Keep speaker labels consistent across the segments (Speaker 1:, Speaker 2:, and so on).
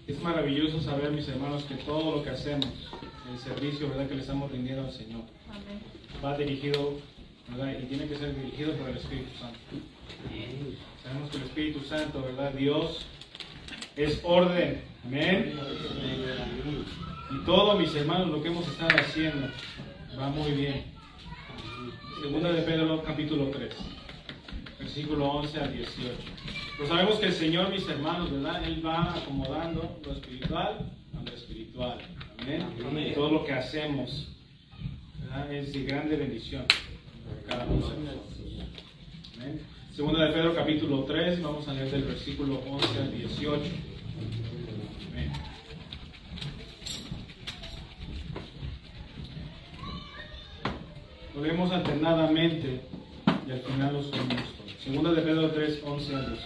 Speaker 1: Es maravilloso saber, mis hermanos, que todo lo que hacemos, el servicio, ¿verdad?, que le estamos rindiendo al Señor,
Speaker 2: Amén.
Speaker 1: va dirigido, ¿verdad?, y tiene que ser dirigido por el Espíritu Santo. Sabemos que el Espíritu Santo, ¿verdad?, Dios es orden. Amén. Y todo, mis hermanos, lo que hemos estado haciendo va muy bien. Segunda de Pedro, capítulo 3, versículo 11 al 18. Pero sabemos que el Señor, mis hermanos, ¿verdad?, Él va acomodando lo espiritual a lo espiritual. Amén. Y todo lo que hacemos, ¿verdad?, es de grande bendición para cada uno de nosotros. Amén. Segunda de Pedro, capítulo 3, vamos a leer del versículo 11 al 18. Amén. Lo leemos alternadamente y al final los unimos todos. Segunda de Pedro 3, 11 al 18.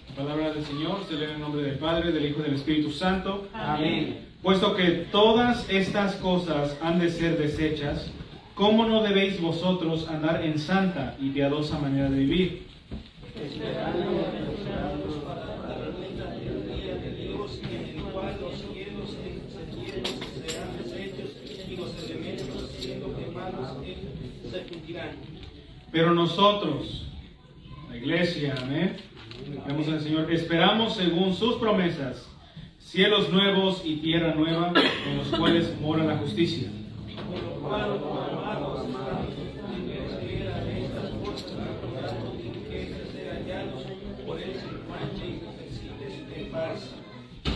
Speaker 1: La palabra del Señor se lee en el nombre del Padre, del Hijo y del Espíritu Santo.
Speaker 2: Amén.
Speaker 1: Puesto que todas estas cosas han de ser deshechas, ¿cómo no debéis vosotros andar en santa y piadosa manera de vivir?
Speaker 3: Esperando y apresurándonos para dar cuenta del día de Dios, en el cual los cielos encendieron serán deshechos y los elementos siendo quemados se fundirán.
Speaker 1: Pero nosotros, la iglesia, amén, vemos al Señor, esperamos según sus promesas, cielos nuevos y tierra nueva, en los cuales mora la justicia.
Speaker 3: Por lo cual, amados hermanos, en espera de estas cosas, procurando diligencia ser hallados por él sin mancha y irreprensibles de paz.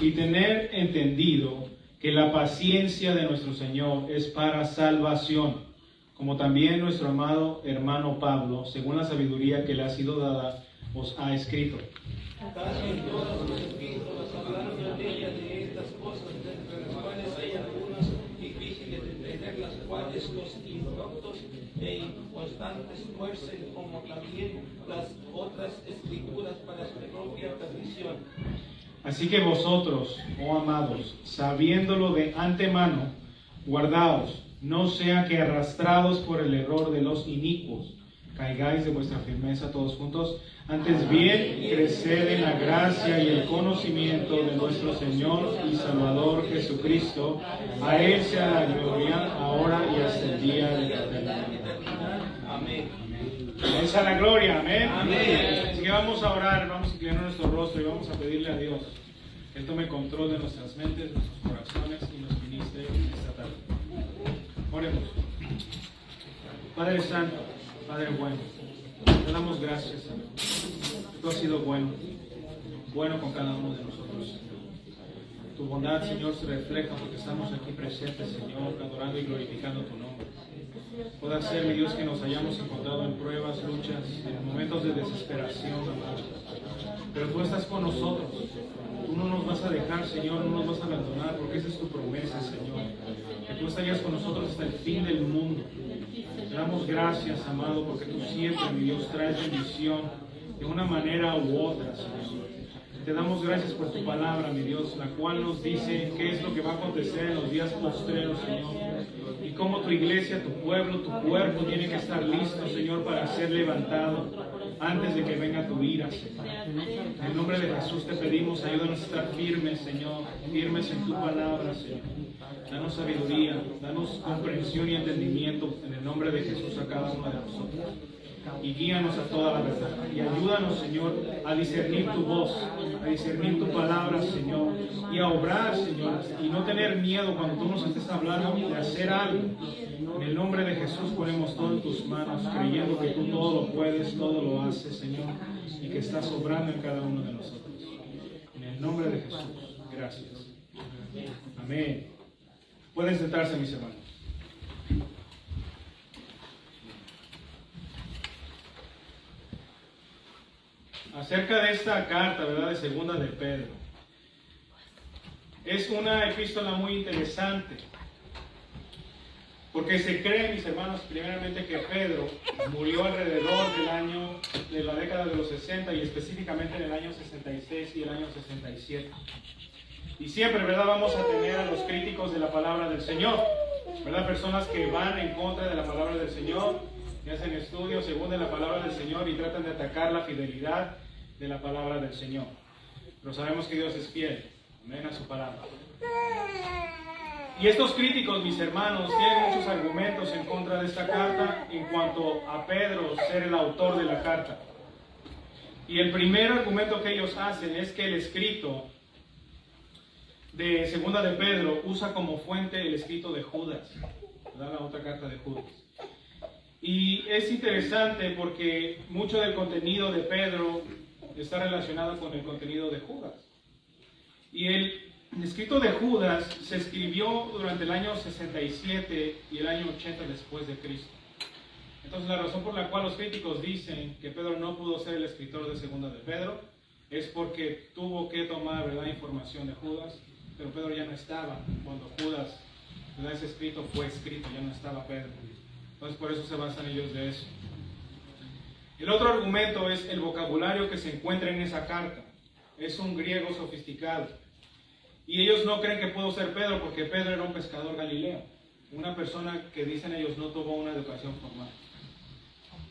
Speaker 1: Y tener entendido que la paciencia de nuestro Señor es para salvación, como también nuestro amado hermano Pablo, según la sabiduría que le ha sido dada, os ha escrito.
Speaker 3: Casi en todos los escritos hablando de ellas, de estas cosas, entre las cuales hay algunas difíciles de entender, las cuales los indoctos e inconstantes tuercen, como también las otras escrituras para su propia perdición.
Speaker 1: Así que vosotros, oh amados, sabiéndolo de antemano, guardaos, no sea que arrastrados por el error de los inicuos, caigáis de vuestra firmeza todos juntos. Antes bien, creced en la gracia y el conocimiento de nuestro Señor y Salvador Jesucristo. A Él sea la gloria, ahora y hasta el día de la eternidad.
Speaker 3: Amén.
Speaker 1: A Él sea la gloria, amén.
Speaker 3: Amén.
Speaker 1: Así que vamos a orar, vamos a inclinar nuestro rostro y vamos a pedirle a Dios que Él tome control de nuestras mentes, nuestros corazones y nos ministre esta tarde. Oremos. Padre Santo, Padre bueno, te damos gracias, Señor. Tú has sido bueno con cada uno de nosotros, Señor. Tu bondad, Señor, se refleja porque estamos aquí presentes, Señor, adorando y glorificando tu nombre. Puede ser, mi Dios, que nos hayamos encontrado en pruebas, luchas, en momentos de desesperación, amado. Pero tú estás con nosotros. Tú no nos vas a dejar, Señor, no nos vas a abandonar, porque esa es tu promesa, Señor. Que tú estarías con nosotros hasta el fin del mundo. Te damos gracias, amado, porque tú siempre, mi Dios, traes bendición de una manera u otra, Señor. Te damos gracias por tu palabra, mi Dios, la cual nos dice qué es lo que va a acontecer en los días postreros, Señor. Y cómo tu iglesia, tu pueblo, tu cuerpo tiene que estar listo, Señor, para ser levantado antes de que venga tu ira, Señor. En el nombre de Jesús te pedimos, ayúdanos a estar firmes, Señor, firmes en tu palabra, Señor. Danos sabiduría, danos comprensión y entendimiento en el nombre de Jesús a cada uno de nosotros. Y guíanos a toda la verdad. Y ayúdanos, Señor, a discernir tu voz, a discernir tu palabra, Señor, y a obrar, Señor, y no tener miedo cuando tú nos estés hablando de hacer algo. En el nombre de Jesús ponemos todo en tus manos, creyendo que tú todo lo puedes, todo lo haces, Señor, y que estás obrando en cada uno de nosotros. En el nombre de Jesús, gracias. Amén. Pueden sentarse, mis hermanos. Acerca de esta carta, ¿verdad?, de Segunda de Pedro. Es una epístola muy interesante, porque se cree, mis hermanos, primeramente que Pedro murió alrededor de la década de los 60 y específicamente en el año 66 y el año 67. Y siempre, ¿verdad?, vamos a tener a los críticos de la palabra del Señor, ¿verdad?, personas que van en contra de la palabra del Señor, que hacen estudios según de la palabra del Señor y tratan de atacar la fidelidad de la palabra del Señor. pero sabemos que Dios es fiel, amén, a su palabra. Y estos críticos, mis hermanos, tienen muchos argumentos en contra de esta carta en cuanto a Pedro ser el autor de la carta. Y el primer argumento que ellos hacen es que el escrito de Segunda de Pedro usa como fuente el escrito de Judas, ¿verdad? La otra carta de Judas. Y es interesante porque mucho del contenido de Pedro está relacionado con el contenido de Judas. Y el escrito de Judas se escribió durante el año 67 y el año 80 después de Cristo. Entonces la razón por la cual los críticos dicen que Pedro no pudo ser el escritor de Segunda de Pedro es porque tuvo que tomar, ¿verdad?, información de Judas, pero Pedro ya no estaba cuando Judas, ¿verdad?, ese escrito fue escrito, ya no estaba Pedro. Entonces por eso se basan ellos de eso. El otro argumento es el vocabulario que se encuentra en esa carta. Es un griego sofisticado. Y ellos no creen que pudo ser Pedro porque Pedro era un pescador galileo. Una persona que dicen ellos no tuvo una educación formal.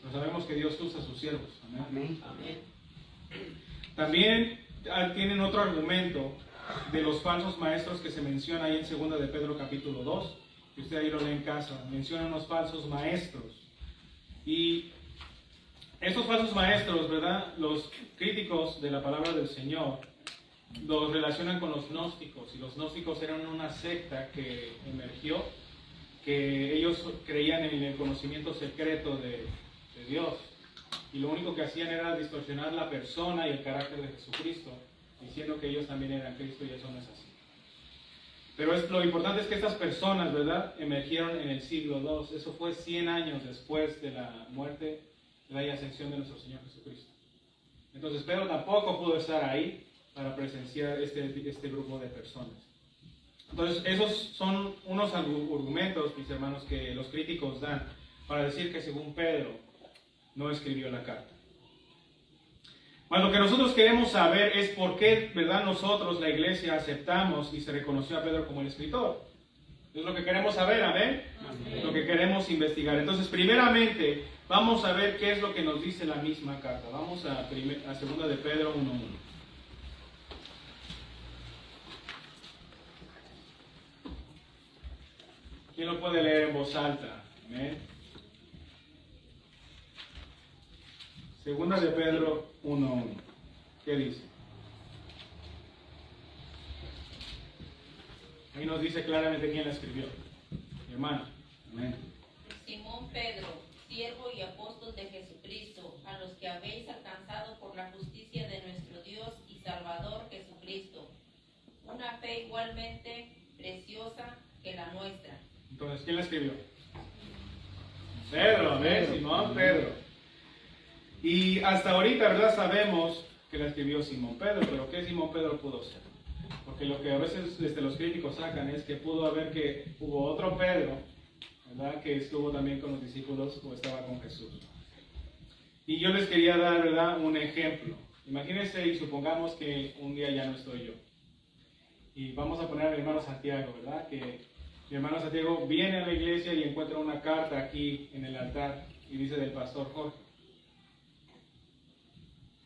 Speaker 1: Pero sabemos que Dios usa a sus siervos. Amén. Amén. También tienen otro argumento de los falsos maestros que se menciona ahí en 2 de Pedro capítulo 2. Que usted ahí lo lee en casa. Menciona unos falsos maestros. Y estos falsos maestros, ¿verdad?, los críticos de la palabra del Señor los relacionan con los gnósticos. Y los gnósticos eran una secta que emergió, que ellos creían en el conocimiento secreto de Dios. Y lo único que hacían era distorsionar la persona y el carácter de Jesucristo, diciendo que ellos también eran Cristo, y eso no es así. Pero lo importante es que estas personas, ¿verdad?, emergieron en el siglo II. Eso fue 100 años después de la muerte, la ascensión de nuestro Señor Jesucristo. Entonces Pedro tampoco pudo estar ahí para presenciar este grupo de personas. Entonces esos son unos argumentos, mis hermanos, que los críticos dan para decir que según Pedro no escribió la carta. Mas lo que nosotros queremos saber es por qué, ¿verdad?, nosotros, la iglesia, aceptamos y se reconoció a Pedro como el escritor. Es lo que queremos saber, ¿amén? Amén. Lo que queremos investigar. Entonces, primeramente, vamos a ver qué es lo que nos dice la misma carta. Vamos a 2 de Pedro 1:1. ¿Quién lo puede leer en voz alta? ¿Amén? 2 de Pedro 1:1. ¿Qué dice? Ahí nos dice claramente quién la escribió. Mi hermano. Amén.
Speaker 2: Simón Pedro, siervo y apóstol de Jesucristo, a los que habéis alcanzado por la justicia de nuestro Dios y Salvador Jesucristo, una fe igualmente preciosa que la nuestra.
Speaker 1: Entonces, ¿quién la escribió? Pedro, amén, Simón Pedro. Y hasta ahorita, ¿verdad?, sabemos que la escribió Simón Pedro, pero ¿qué Simón Pedro pudo ser? Porque lo que a veces los críticos sacan es que pudo haber que hubo otro Pedro, ¿verdad?, que estuvo también con los discípulos o estaba con Jesús. Y yo les quería dar, ¿verdad?, un ejemplo. Imagínense y supongamos que un día ya no estoy yo. Y vamos a poner a mi hermano Santiago, ¿verdad?, que mi hermano Santiago viene a la iglesia y encuentra una carta aquí en el altar y dice del pastor Jorge.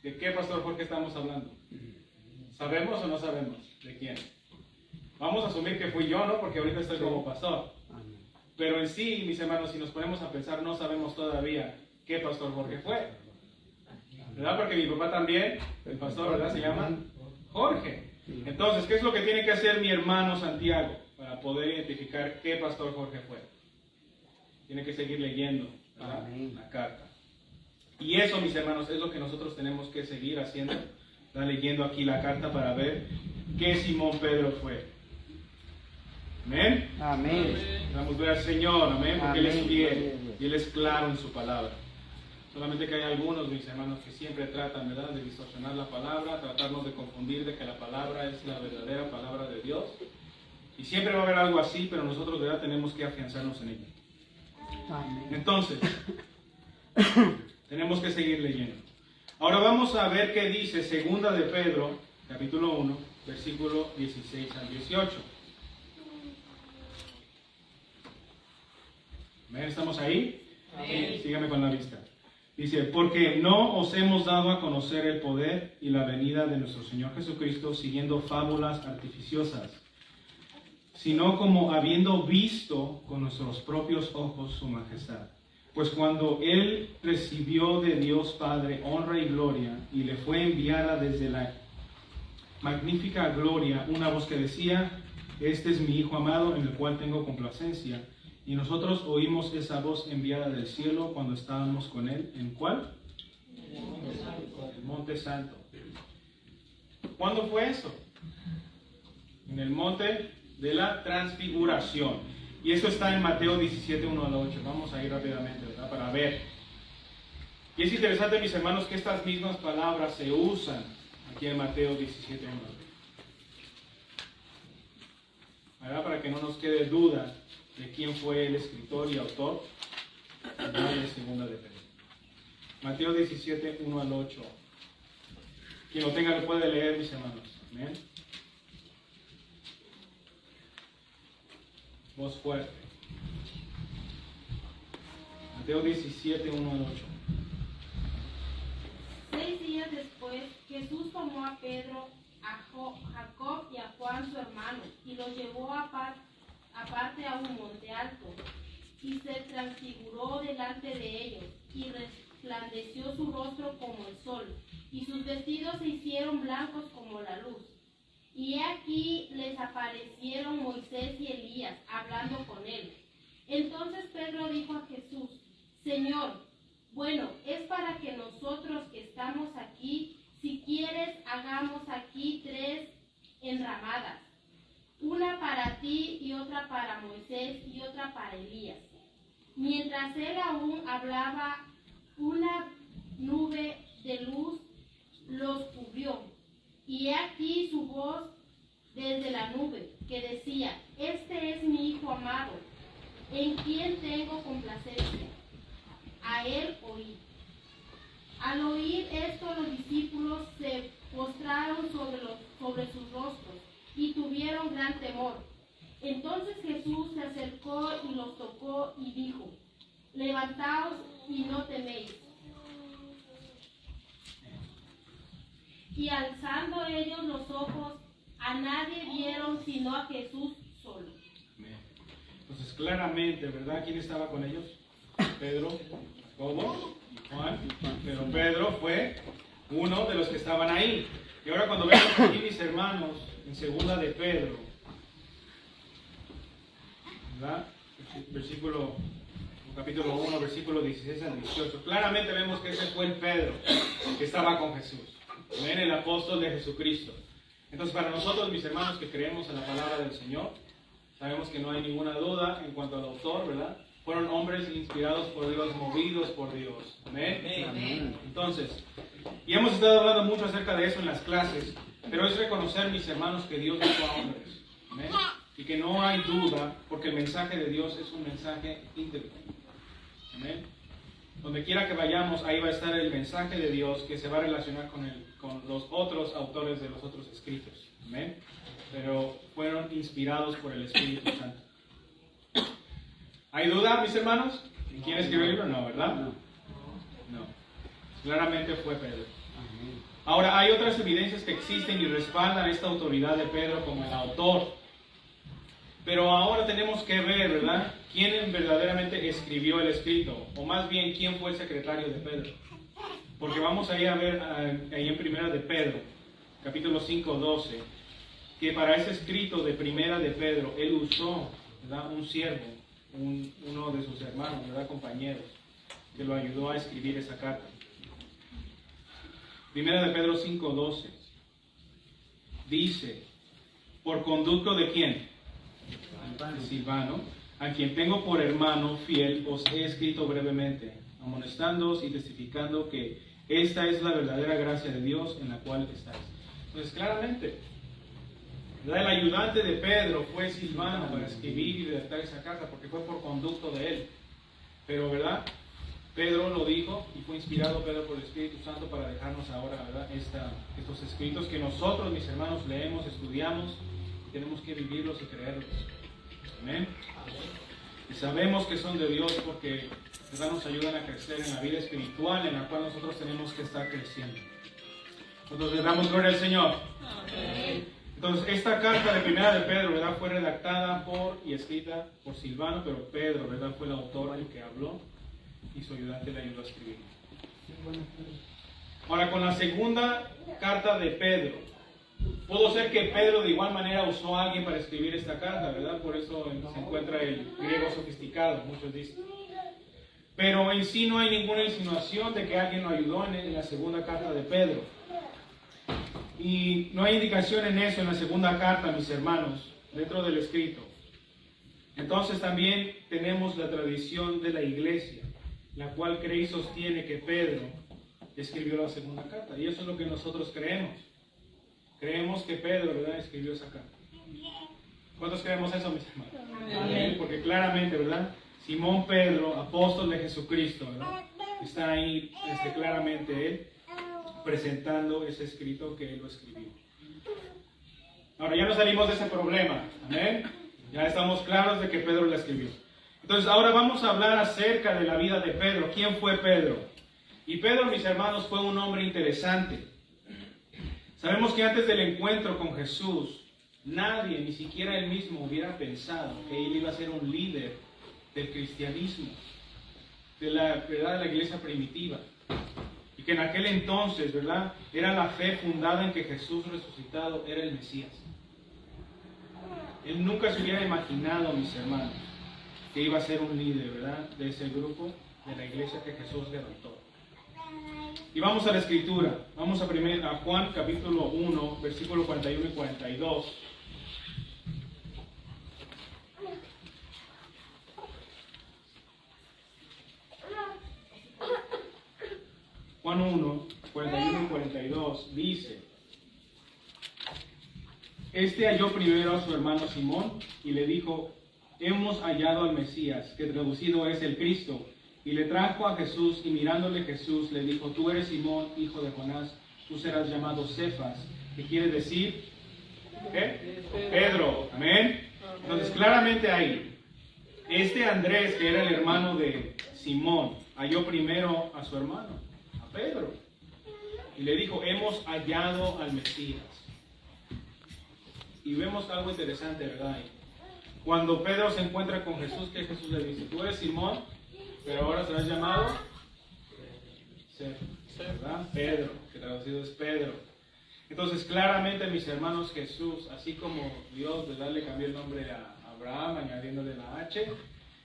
Speaker 1: ¿De qué pastor Jorge estamos hablando? ¿Sabemos o no sabemos de quién? Vamos a asumir que fui yo, ¿no? Porque ahorita estoy como pastor. Pero en sí, mis hermanos, si nos ponemos a pensar, no sabemos todavía qué pastor Jorge fue. ¿Verdad? Porque mi papá también, el pastor, ¿verdad?, se llama Jorge. Entonces, ¿qué es lo que tiene que hacer mi hermano Santiago para poder identificar qué pastor Jorge fue? Tiene que seguir leyendo, ¿verdad?, la carta. Y eso, mis hermanos, es lo que nosotros tenemos que seguir haciendo, ¿verdad?, leyendo aquí la carta para ver qué Simón Pedro fue. ¿Amén?
Speaker 4: Amén.
Speaker 1: Vamos a ver al Señor, amén, porque
Speaker 4: Amén.
Speaker 1: Él es fiel y Él es claro en su palabra. Solamente que hay algunos, mis hermanos, que siempre tratan, ¿verdad?, de distorsionar la palabra, tratarnos de confundir de que la palabra es la verdadera palabra de Dios. Y siempre va a haber algo así, pero nosotros, ¿verdad?, tenemos que afianzarnos en ella.
Speaker 4: Amén.
Speaker 1: Entonces, tenemos que seguir leyendo. Ahora vamos a ver qué dice 2 de Pedro, capítulo 1, versículo 16 al 18. ¿Estamos ahí?
Speaker 2: Amén.
Speaker 1: Sígame con la vista. Dice, porque no os hemos dado a conocer el poder y la venida de nuestro Señor Jesucristo siguiendo fábulas artificiosas, sino como habiendo visto con nuestros propios ojos su majestad. Pues cuando Él recibió de Dios Padre honra y gloria, y le fue enviada desde la magnífica gloria una voz que decía, este es mi Hijo amado en el cual tengo complacencia. Y nosotros oímos esa voz enviada del cielo cuando estábamos con Él. ¿En cuál? En el Monte Santo. ¿Cuándo fue eso? En el Monte de la Transfiguración. Y eso está en Mateo 17, 1 al 8. Vamos a ir rápidamente, ¿verdad? Para ver. Y es interesante, mis hermanos, que estas mismas palabras se usan aquí en Mateo 17, 1 al 8. ¿Verdad? Para que no nos quede duda de quién fue el escritor y autor de Segunda de Pedro. Mateo 17, 1 al 8. Quien lo tenga lo puede leer, mis hermanos. Amén. Voz fuerte. Mateo 17, 1 al 8.
Speaker 4: 6 días después, Jesús tomó a Pedro, a Jacob y a Juan su hermano, y los llevó aparte a un monte alto, y se transfiguró delante de ellos, y resplandeció su rostro como el sol, y sus vestidos se hicieron blancos como la luz. Y he aquí les aparecieron Moisés y Elías, hablando con él. Entonces Pedro dijo a Jesús, Señor, bueno, es para que nosotros que estamos aquí, si quieres, hagamos aquí 3 enramadas, una para ti y otra para Moisés y otra para Elías. Mientras él aún hablaba, una nube de luz los cubrió. Y he aquí su voz desde la nube, que decía, este es mi Hijo amado, en quien tengo complacencia. A él oí. Al oír esto, los discípulos se postraron sobre sus rostros y tuvieron gran temor. Entonces Jesús se acercó y los tocó y dijo, levantaos y no teméis. Y alzando ellos los ojos, a nadie vieron sino a Jesús solo.
Speaker 1: Entonces, claramente, ¿verdad? ¿Quién estaba con ellos? Pedro, Jacobo y Juan. Pero Pedro fue uno de los que estaban ahí. Y ahora cuando vemos aquí, mis hermanos, en segunda de Pedro, ¿verdad? Capítulo 1, versículo 16 al 18. Claramente vemos que ese fue el Pedro que estaba con Jesús. Ven, el apóstol de Jesucristo. Entonces, para nosotros, mis hermanos, que creemos en la palabra del Señor, sabemos que no hay ninguna duda en cuanto al autor, ¿verdad? Fueron hombres inspirados por Dios, movidos por Dios. Amén.
Speaker 3: Amén.
Speaker 1: Entonces, y hemos estado hablando mucho acerca de eso en las clases, pero es reconocer, mis hermanos, que Dios usó a hombres. Amén. Y que no hay duda, porque el mensaje de Dios es un mensaje íntegro. Amén. Donde quiera que vayamos, ahí va a estar el mensaje de Dios que se va a relacionar con los otros autores de los otros escritos. Amén. Pero fueron inspirados por el Espíritu Santo. ¿Hay duda, mis hermanos? ¿En quién escribió el libro? No, ¿verdad? No. Claramente fue Pedro. Ahora, hay otras evidencias que existen y respaldan esta autoridad de Pedro como el autor. Pero ahora tenemos que ver, ¿verdad? ¿Quién verdaderamente escribió el escrito? O más bien, ¿quién fue el secretario de Pedro? Porque vamos ahí a ver, ahí en Primera de Pedro, capítulo 5, 12, que para ese escrito de Primera de Pedro, él usó, ¿verdad? Un siervo, uno de sus hermanos, ¿verdad? Compañeros, que lo ayudó a escribir esa carta. Primera de Pedro 5, 12, dice, ¿por conducto de quién? De Silvano, a quien tengo por hermano fiel, os he escrito brevemente, amonestándoos y testificando que esta es la verdadera gracia de Dios en la cual estáis. Entonces, claramente, ¿verdad? El ayudante de Pedro fue Silvano para escribir y redactar esa carta, porque fue por conducto de él. Pero, ¿verdad? Pedro lo dijo y fue inspirado Pedro por el Espíritu Santo para dejarnos ahora, ¿verdad? Estos escritos que nosotros, mis hermanos, leemos, estudiamos, y tenemos que vivirlos y creerlos. Amén. Y sabemos que son de Dios porque ¿verdad? Nos ayudan a crecer en la vida espiritual en la cual nosotros tenemos que estar creciendo. Nosotros le damos gloria al Señor. Entonces, esta carta de primera de Pedro, ¿verdad? Fue redactada y escrita por Silvano, pero Pedro, ¿verdad? Fue el autor el que habló y su ayudante le ayudó a escribir. Ahora, con la segunda carta de Pedro, pudo ser que Pedro de igual manera usó a alguien para escribir esta carta, ¿verdad? Por eso se encuentra el griego sofisticado, muchos dicen. Pero en sí no hay ninguna insinuación de que alguien lo ayudó en la segunda carta de Pedro. Y no hay indicación en eso en la segunda carta, mis hermanos, dentro del escrito. Entonces también tenemos la tradición de la iglesia, la cual cree y sostiene que Pedro escribió la segunda carta. Y eso es lo que nosotros creemos. Creemos que Pedro, ¿verdad?, escribió esa carta. ¿Cuántos creemos eso, mis hermanos? Amén. Porque claramente, ¿verdad? Simón Pedro, apóstol de Jesucristo, ¿verdad? Está ahí claramente él presentando ese escrito que él lo escribió. Ahora ya no salimos de ese problema. Amén. Ya estamos claros de que Pedro lo escribió. Entonces ahora vamos a hablar acerca de la vida de Pedro. ¿Quién fue Pedro? Y Pedro, mis hermanos, fue un hombre interesante. Sabemos que antes del encuentro con Jesús, nadie, ni siquiera él mismo, hubiera pensado que él iba a ser un líder del cristianismo, de la iglesia primitiva. Y que en aquel entonces, ¿verdad?, era la fe fundada en que Jesús resucitado era el Mesías. Él nunca se hubiera imaginado, mis hermanos, que iba a ser un líder, ¿verdad?, de ese grupo, de la iglesia que Jesús levantó. Y vamos a la escritura. Vamos a Juan capítulo 1, versículo 41 y 42. Juan 1, 41 y 42 dice: Este halló primero a su hermano Simón y le dijo: hemos hallado al Mesías, que traducido es el Cristo. Y le trajo a Jesús, y mirándole Jesús le dijo: tú eres Simón, hijo de Jonás, tú serás llamado Cefas, que quiere decir ¿qué? Pedro. Amén. Entonces claramente ahí, este Andrés, que era el hermano de Simón, halló primero a su hermano, a Pedro, y le dijo: hemos hallado al Mesías. Y vemos algo interesante, ¿verdad? Cuando Pedro se encuentra con Jesús, ¿qué Jesús le dice? Tú eres Simón, pero ahora serás llamado ¿verdad? Pedro, que traducido es Pedro. Entonces claramente, mis hermanos, Jesús, así como Dios, ¿verdad?, le cambió el nombre a Abraham añadiéndole la H,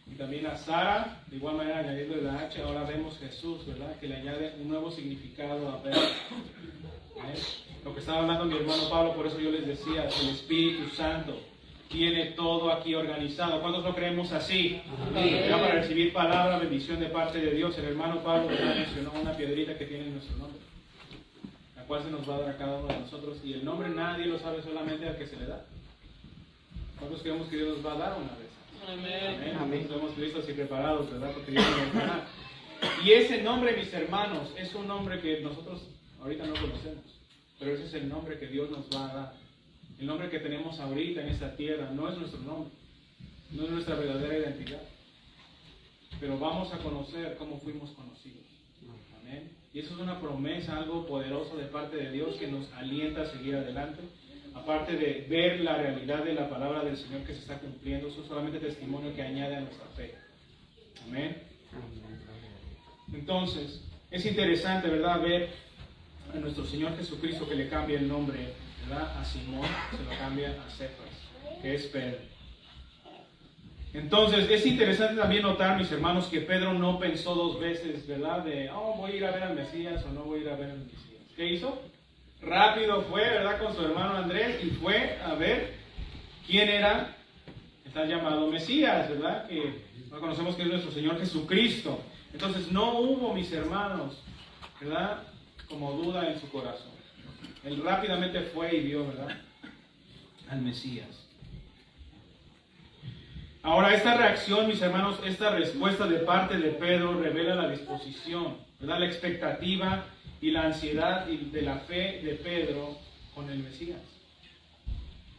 Speaker 1: y también a Sara, de igual manera añadiéndole la H, ahora vemos Jesús, ¿verdad?, que le añade un nuevo significado a Pedro. Lo que estaba hablando mi hermano Pablo, por eso yo les decía, el Espíritu Santo tiene todo aquí organizado. ¿Cuántos lo creemos así? Ya para recibir palabra, bendición de parte de Dios. El hermano Pablo mencionó una piedrita que tiene nuestro nombre, la cual se nos va a dar a cada uno de nosotros. Y el nombre nadie lo sabe, solamente al que se le da. ¿Cuántos creemos que Dios nos va a dar una vez? Amén. Amén. Estamos listos y preparados, ¿verdad? Porque Dios nos va a dar. Y ese nombre, mis hermanos, es un nombre que nosotros ahorita no conocemos, pero ese es el nombre que Dios nos va a dar. El nombre que tenemos ahorita en esta tierra no es nuestro nombre, no es nuestra verdadera identidad, pero vamos a conocer cómo fuimos conocidos. Amén. Y eso es una promesa, algo poderoso de parte de Dios que nos alienta a seguir adelante. Aparte de ver la realidad de la palabra del Señor que se está cumpliendo, eso es solamente testimonio que añade a nuestra fe. Amén. Entonces, es interesante, ¿verdad?, ver a nuestro Señor Jesucristo que le cambia el nombre, ¿verdad?, a Simón, se lo cambia a Cefas, que es Pedro. Entonces, es interesante también notar, mis hermanos, que Pedro no pensó dos veces, ¿verdad?, de, voy a ir a ver al Mesías o no voy a ir a ver al Mesías. ¿Qué hizo? Rápido fue, ¿verdad?, con su hermano Andrés, y fue a ver quién era el tal llamado Mesías, ¿verdad?, que conocemos que es nuestro Señor Jesucristo. Entonces, no hubo, mis hermanos, ¿verdad?, como duda en su corazón. Él rápidamente fue y vio, ¿verdad?, al Mesías. Ahora, esta reacción, mis hermanos, esta respuesta de parte de Pedro revela la disposición, ¿verdad?, la expectativa y la ansiedad de la fe de Pedro con el Mesías,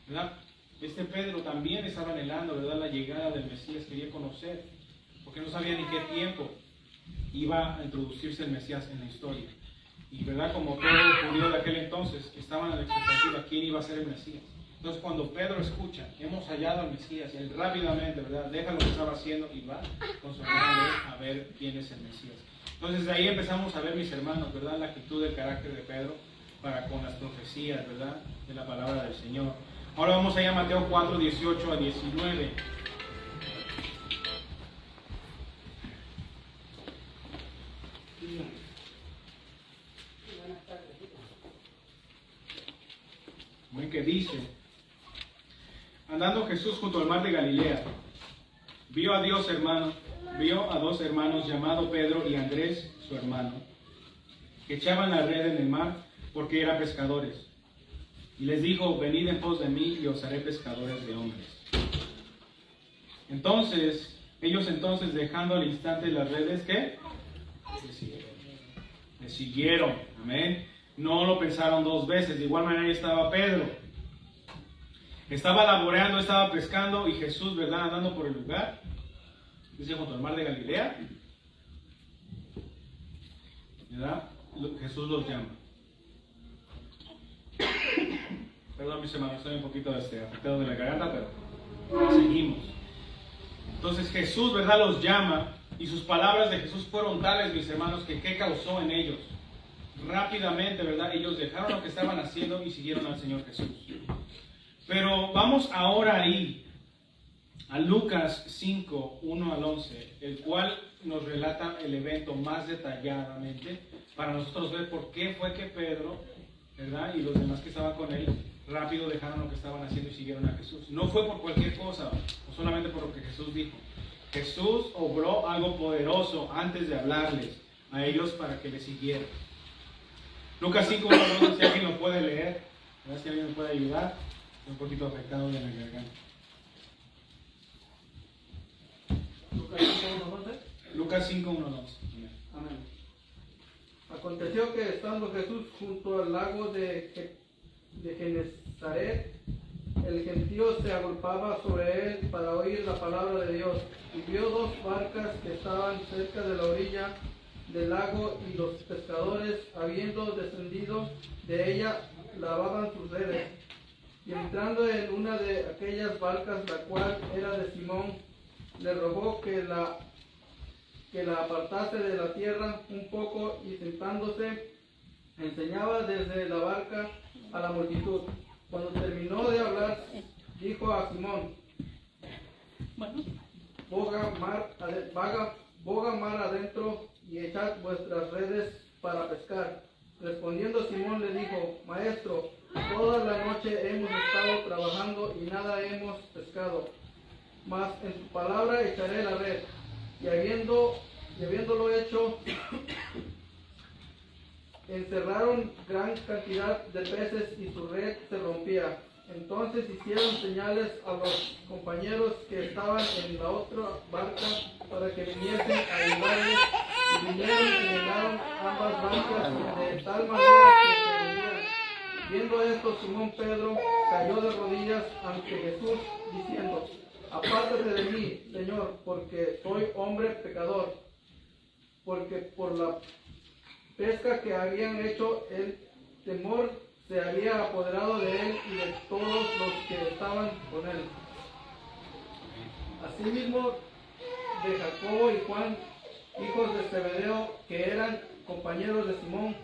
Speaker 1: ¿verdad? Este Pedro también estaba anhelando, ¿verdad?, la llegada del Mesías, quería conocer, porque no sabía ni qué tiempo iba a introducirse el Mesías en la historia. Y verdad, como todo judío de aquel entonces, estaban a la expectativa quién iba a ser el Mesías. Entonces cuando Pedro escucha, hemos hallado al Mesías, él rápidamente, ¿verdad?, deja lo que estaba haciendo y va con su hermano a ver quién es el Mesías. Entonces de ahí empezamos a ver, mis hermanos, ¿verdad?, la actitud del carácter de Pedro para con las profecías, ¿verdad?, de la palabra del Señor. Ahora vamos allá a Mateo 4, 18 a 19. Ven que dice: andando Jesús junto al mar de Galilea, vio a dos hermanos llamados Pedro y Andrés, su hermano, que echaban la red en el mar porque eran pescadores. Y les dijo: venid en pos de mí y os haré pescadores de hombres. Ellos dejando al instante las redes, ¿qué? Le siguieron. Amén. No lo pensaron dos veces. De igual manera estaba Pedro. Estaba laboreando, estaba pescando, y Jesús, ¿verdad?, andando por el lugar, dice, junto al mar de Galilea, ¿verdad?, Jesús los llama. Perdón, mis hermanos, estoy un poquito afectado de la garganta, pero seguimos. Entonces Jesús, ¿verdad?, los llama, y sus palabras de Jesús fueron tales, mis hermanos, que ¿qué causó en ellos? Rápidamente, ¿verdad?, ellos dejaron lo que estaban haciendo y siguieron al Señor Jesús. Pero vamos ahora ahí a Lucas 5, 1 al 11, el cual nos relata el evento más detalladamente para nosotros ver por qué fue que Pedro, ¿verdad?, y los demás que estaban con él rápido dejaron lo que estaban haciendo y siguieron a Jesús. No fue por cualquier cosa, o solamente por lo que Jesús dijo. Jesús obró algo poderoso antes de hablarles a ellos para que le siguieran. Lucas 5, 1 al 11, si alguien lo puede leer, ¿verdad?, si alguien me puede ayudar. Estoy un poquito afectado de la garganta. Lucas 5, 1 al 11.
Speaker 5: Amén. Aconteció que estando Jesús junto al lago de Genezaret, el gentío se agolpaba sobre él para oír la palabra de Dios, y vio dos barcas que estaban cerca de la orilla del lago, y los pescadores, habiendo descendido de ella, lavaban sus redes. Y entrando en una de aquellas barcas, la cual era de Simón, le rogó que la apartase de la tierra un poco, y sentándose enseñaba desde la barca a la multitud. Cuando terminó de hablar, dijo a Simón: boga mar adentro y echad vuestras redes para pescar. Respondiendo Simón le dijo: Maestro, toda la noche hemos estado trabajando y nada hemos pescado, mas en tu palabra echaré la red. Y habiéndolo hecho, encerraron gran cantidad de peces y su red se rompía. Entonces hicieron señales a los compañeros que estaban en la otra barca para que viniesen a ayudarles, y vinieron y llenaron ambas barcas de tal manera que se hundían. Viendo esto, Simón Pedro cayó de rodillas ante Jesús, diciendo: apártate de mí, Señor, porque soy hombre pecador. Porque por la pesca que habían hecho, el temor se había apoderado de él y de todos los que estaban con él. Asimismo, de Jacobo y Juan, hijos de Zebedeo, que eran compañeros de Simón.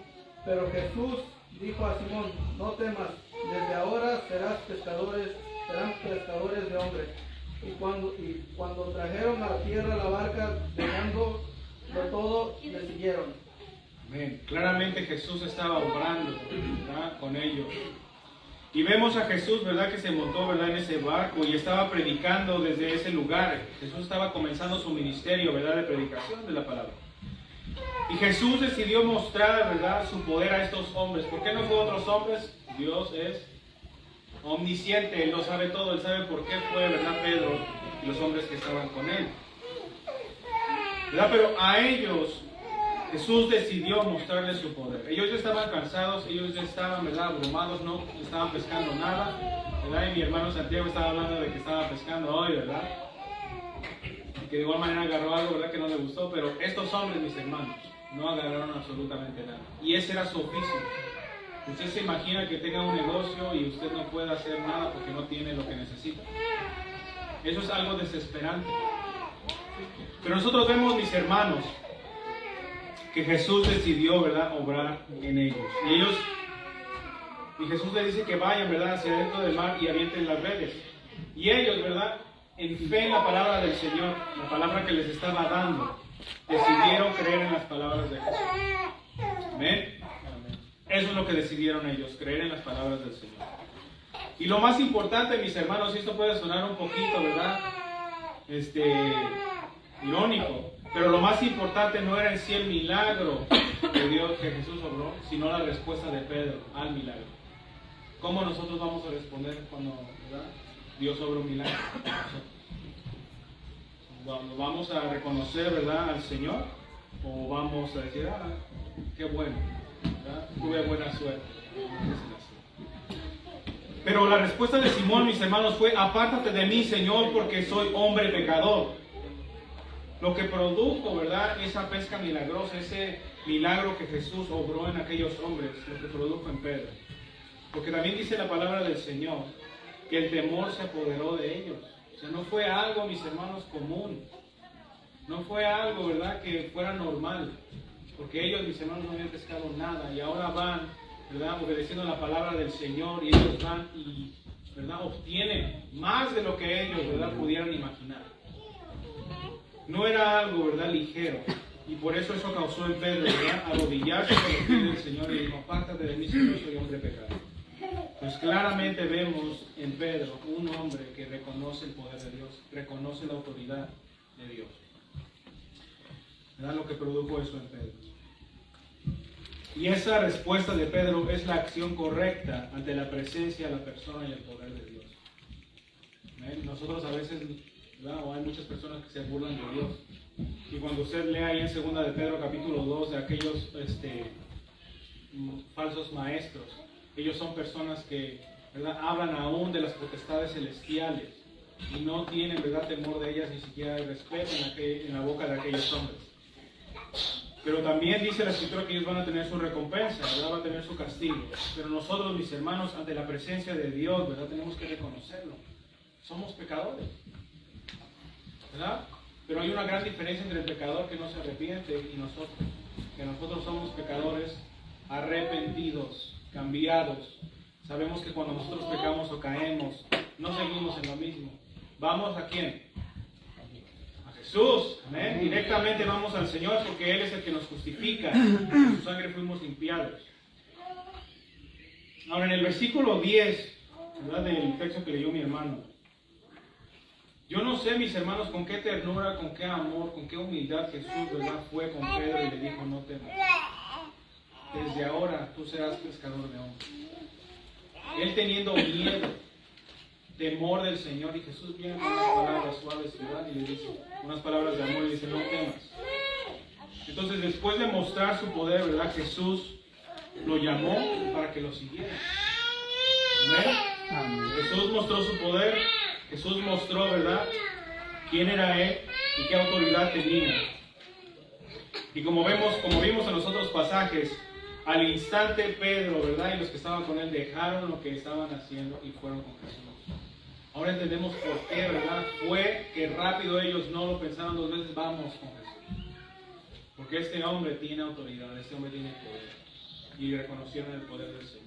Speaker 5: Pero Jesús dijo a Simón: no temas, desde ahora serán pescadores de hombres. Y cuando trajeron a la tierra la barca, dejándolo todo, le siguieron.
Speaker 1: Amén. Claramente Jesús estaba obrando, ¿verdad?, con ellos. Y vemos a Jesús, ¿verdad?, que se montó, ¿verdad?, en ese barco y estaba predicando desde ese lugar. Jesús estaba comenzando su ministerio, ¿verdad?, de predicación de la palabra. Y Jesús decidió mostrar, ¿verdad?, su poder a estos hombres. ¿Por qué no fue a otros hombres? Dios es omnisciente, Él lo sabe todo, Él sabe por qué fue, ¿verdad?, Pedro y los hombres que estaban con Él, ¿verdad? Pero a ellos Jesús decidió mostrarles su poder. Ellos ya estaban cansados, ellos ya estaban, ¿verdad?, abrumados, no estaban pescando nada, ¿verdad? Y mi hermano Santiago estaba hablando de que estaba pescando hoy, ¿verdad? y que de igual manera agarró algo, ¿verdad?, que no le gustó, pero estos hombres, mis hermanos, no agarraron absolutamente nada. Y ese era su oficio. Usted se imagina que tenga un negocio y usted no pueda hacer nada porque no tiene lo que necesita. Eso es algo desesperante. Pero nosotros vemos, mis hermanos, que Jesús decidió, ¿verdad?, obrar en ellos. Y Jesús les dice que vayan, ¿verdad?, hacia dentro del mar y avienten las redes. Y ellos, ¿verdad?, en fe en la palabra del Señor, la palabra que les estaba dando, decidieron creer en las palabras de Jesús. ¿Amén? Eso es lo que decidieron ellos, creer en las palabras del Señor. Y lo más importante, mis hermanos, y esto puede sonar un poquito, ¿verdad?, irónico, pero lo más importante no era en sí el milagro que Jesús obró, sino la respuesta de Pedro al milagro. ¿Cómo nosotros vamos a responder cuando, ¿verdad?, Dios obra un milagro? ¿Vamos a reconocer, ¿verdad?, al Señor? ¿O vamos a decir, qué bueno, ¿verdad?, tuve buena suerte? Pero la respuesta de Simón, mis hermanos, fue: apártate de mí, Señor, porque soy hombre pecador. Lo que produjo, ¿verdad?, esa pesca milagrosa, ese milagro que Jesús obró en aquellos hombres, lo que produjo en Pedro. Porque también dice la palabra del Señor que el temor se apoderó de ellos. O sea, no fue algo, mis hermanos, común. No fue algo, ¿verdad?, que fuera normal. Porque ellos, mis hermanos, no habían pescado nada y ahora van, ¿verdad?, obedeciendo la palabra del Señor, y ellos van y, ¿verdad?, obtienen más de lo que ellos, ¿verdad?, pudieran imaginar. No era algo, ¿verdad?, ligero. Y por eso causó en Pedro, ¿verdad?, arrodillarse con los pies del Señor y dijo: apártate de mí, Señor, soy hombre pecador. Pues claramente vemos en Pedro un hombre que reconoce el poder de Dios, reconoce la autoridad de Dios. ¿Verdad?, lo que produjo eso en Pedro. Y esa respuesta de Pedro es la acción correcta ante la presencia, la persona y el poder de Dios. ¿Ven? Nosotros a veces, ¿verdad?, o hay muchas personas que se burlan de Dios. Y cuando usted lee ahí en 2 de Pedro capítulo 2 de aquellos falsos maestros, ellos son personas que, ¿verdad?, hablan aún de las potestades celestiales y no tienen, ¿verdad?, temor de ellas, ni siquiera hay respeto en la boca de aquellos hombres. Pero también dice la Escritura que ellos van a tener su recompensa, ¿verdad?, van a tener su castigo. Pero nosotros, mis hermanos, ante la presencia de Dios, ¿verdad?, tenemos que reconocerlo. Somos pecadores, ¿verdad? Pero hay una gran diferencia entre el pecador que no se arrepiente y nosotros. Que nosotros somos pecadores arrepentidos, cambiados. Sabemos que cuando nosotros pecamos o caemos, no seguimos en lo mismo. ¿Vamos a quién? A Jesús. ¿Amén? Directamente vamos al Señor, porque Él es el que nos justifica. Con su sangre fuimos limpiados. Ahora, en el versículo 10, ¿verdad?, del texto que leyó mi hermano, yo no sé, mis hermanos, con qué ternura, con qué amor, con qué humildad Jesús, ¿verdad?, fue con Pedro y le dijo: no temas. Desde ahora tú serás pescador de hombres. Él teniendo miedo, temor del Señor, y Jesús viene con unas palabras suaves, ¿verdad?, y le dice unas palabras de amor y le dice: no temas. Entonces, después de mostrar su poder, ¿verdad?, Jesús lo llamó para que lo siguiera. ¿Amén? Jesús mostró su poder. Jesús mostró, ¿verdad?, quién era Él y qué autoridad tenía. Y como vimos en los otros pasajes, al instante Pedro, ¿verdad?, y los que estaban con él dejaron lo que estaban haciendo y fueron con Jesús. Ahora entendemos por qué, ¿verdad?, fue que rápido ellos no lo pensaron dos veces: vamos con Jesús. Porque este hombre tiene autoridad, este hombre tiene poder. Y reconocieron el poder del Señor.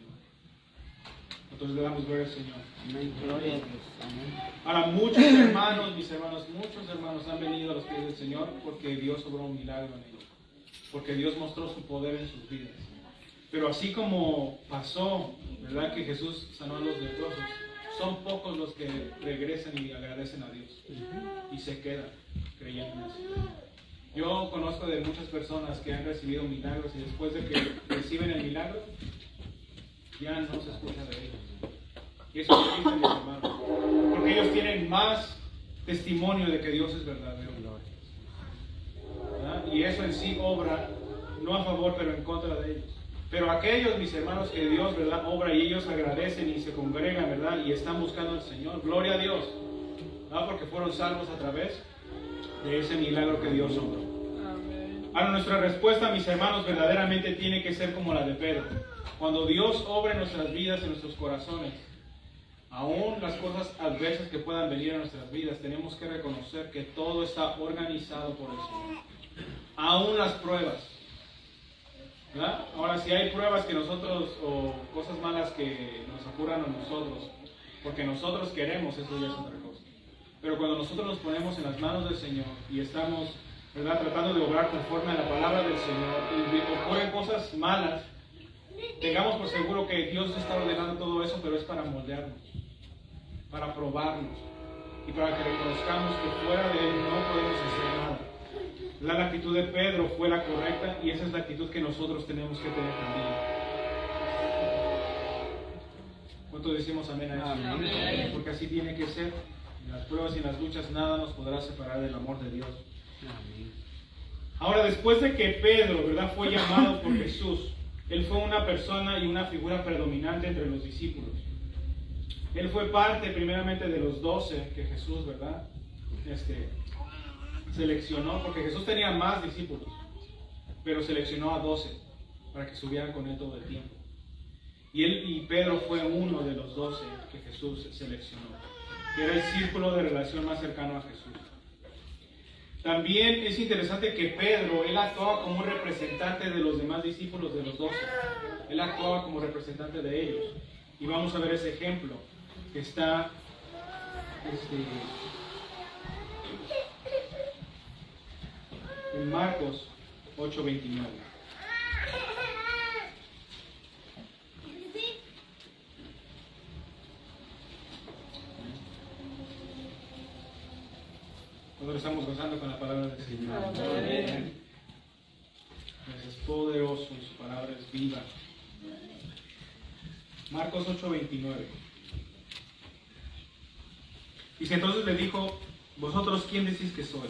Speaker 1: Entonces le damos gloria al Señor.
Speaker 6: Amén. Gloria a Dios. Amén.
Speaker 1: Ahora, muchos hermanos, mis hermanos, muchos hermanos han venido a los pies del Señor porque Dios obró un milagro en ellos. Porque Dios mostró su poder en sus vidas. Pero así como pasó, ¿verdad?, que Jesús sanó a los leprosos, son pocos los que regresan y agradecen a Dios. Y se quedan creyendo en eso. Yo conozco de muchas personas que han recibido milagros y después de que reciben el milagro, ya no se escucha de ellos. Y eso es triste, mis hermanos. Porque ellos tienen más testimonio de que Dios es verdadero. ¿Verdad? Y eso en sí obra, no a favor, pero en contra de ellos. Pero aquellos, mis hermanos, que Dios, ¿verdad?, obra y ellos agradecen y se congregan, ¿verdad?, y están buscando al Señor. Gloria a Dios. ¿Verdad? Porque fueron salvos a través de ese milagro que Dios obró. Ahora, nuestra respuesta, mis hermanos, verdaderamente tiene que ser como la de Pedro. Cuando Dios obra en nuestras vidas, en nuestros corazones, aún las cosas adversas que puedan venir a nuestras vidas, tenemos que reconocer que todo está organizado por el Señor. Aún las pruebas, ¿verdad? Ahora, si hay pruebas que nosotros, o cosas malas que nos ocurran a nosotros, porque nosotros queremos, eso ya es otra cosa. Pero cuando nosotros nos ponemos en las manos del Señor y estamos, ¿verdad?, tratando de obrar conforme a la palabra del Señor, y ocurren cosas malas, tengamos por seguro que Dios está ordenando todo eso, pero es para moldearnos, para probarnos y para que reconozcamos que fuera de Él no podemos hacer nada. La actitud de Pedro fue la correcta y esa es la actitud que nosotros tenemos que tener también. ¿Cuántos decimos amén a eso? Amén. Porque así tiene que ser. En las pruebas y en las luchas nada nos podrá separar del amor de Dios. Amén. Ahora, después de que Pedro, ¿verdad?, fue llamado por Jesús, él fue una persona y una figura predominante entre los discípulos. Él fue parte primeramente de los 12 que Jesús, ¿verdad?, seleccionó, porque Jesús tenía más discípulos, pero seleccionó a 12 para que estuvieran con él todo el tiempo. Y Pedro fue uno de los 12 que Jesús seleccionó, que era el círculo de relación más cercano a Jesús. También es interesante que Pedro, él actuaba como un representante de los demás discípulos de los 12. Él actuaba como representante de ellos. Y vamos a ver ese ejemplo que está en Marcos 8:29. Nosotros estamos gozando con la palabra del Señor. Amén. Es poderoso y su palabra es viva. Marcos 8:29. Dice, entonces le dijo, ¿vosotros quién decís que soy?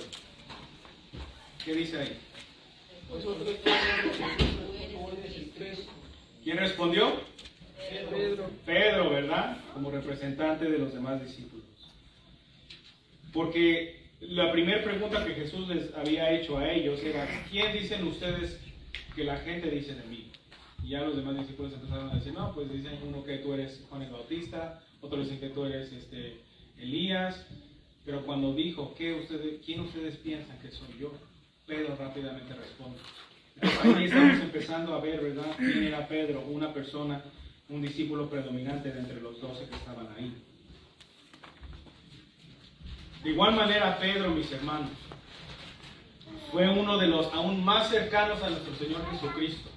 Speaker 1: ¿Qué dice ahí?
Speaker 3: Vosotros
Speaker 1: ¿Quién respondió?
Speaker 3: Pedro.
Speaker 1: Pedro, ¿verdad? Como representante de los demás discípulos. Porque la primera pregunta que Jesús les había hecho a ellos era, ¿quién dicen ustedes que la gente dice de mí? Y ya los demás discípulos empezaron a decir, no, pues dicen uno que tú eres Juan el Bautista, otro dicen que tú eres Elías. Pero cuando dijo, ¿quién ustedes piensan que soy yo? Pedro rápidamente responde. Ahí estamos empezando a ver, ¿verdad?, quién era Pedro, una persona, un discípulo predominante de entre los 12 que estaban ahí. De igual manera, Pedro, mis hermanos, fue uno de los aún más cercanos a nuestro Señor Jesucristo.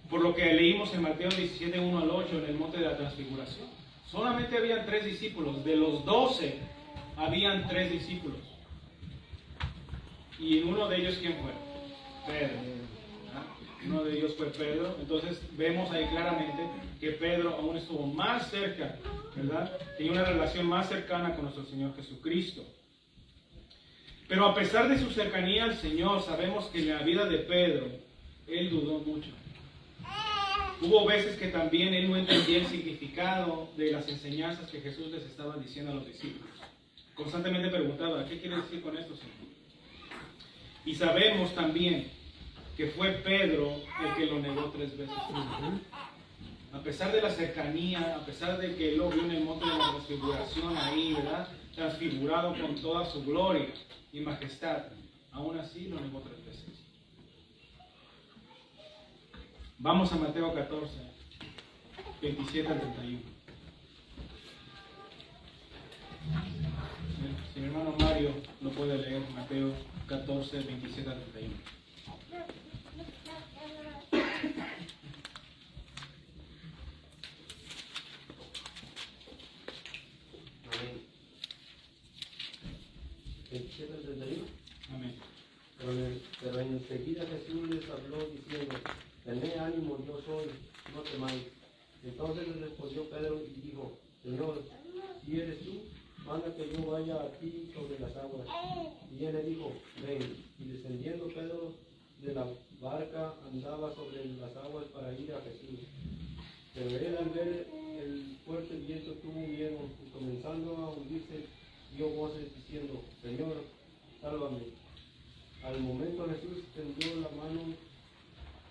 Speaker 1: Por lo que leímos en Mateo 17, 1 al 8, en el monte de la transfiguración. Solamente habían 3 discípulos. De los 12, habían 3 discípulos. Y uno de ellos, ¿quién fue? Pedro. Uno de ellos fue Pedro. Entonces vemos ahí claramente que Pedro aún estuvo más cerca, ¿verdad? Tenía una relación más cercana con nuestro Señor Jesucristo. Pero a pesar de su cercanía al Señor, sabemos que en la vida de Pedro, él dudó mucho. Hubo veces que también él no entendía el significado de las enseñanzas que Jesús les estaba diciendo a los discípulos. Constantemente preguntaba, ¿qué quiere decir con esto, Señor? Y sabemos también que fue Pedro el que lo negó 3 veces. A pesar de la cercanía, a pesar de que él lo vio en el monte de la transfiguración ahí, ¿verdad?, transfigurado con toda su gloria y majestad, aún así lo negó 3 veces. Vamos a Mateo 14, 27 al 31. Si mi hermano Mario lo puede leer, Mateo 14, 27 al 31. Amén.
Speaker 7: Pero enseguida Jesús les habló diciendo, tened ánimo, yo soy, no temáis. Entonces le respondió Pedro y dijo, Señor, si eres tú, manda que yo vaya a ti sobre las aguas. Y él le dijo, ven. Y descendiendo Pedro de la barca, andaba sobre las aguas para ir a Jesús. Pero él, al ver el fuerte viento, tuvo miedo y comenzando a hundirse, dio voces diciendo, Señor, sálvame. Al momento Jesús tendió la mano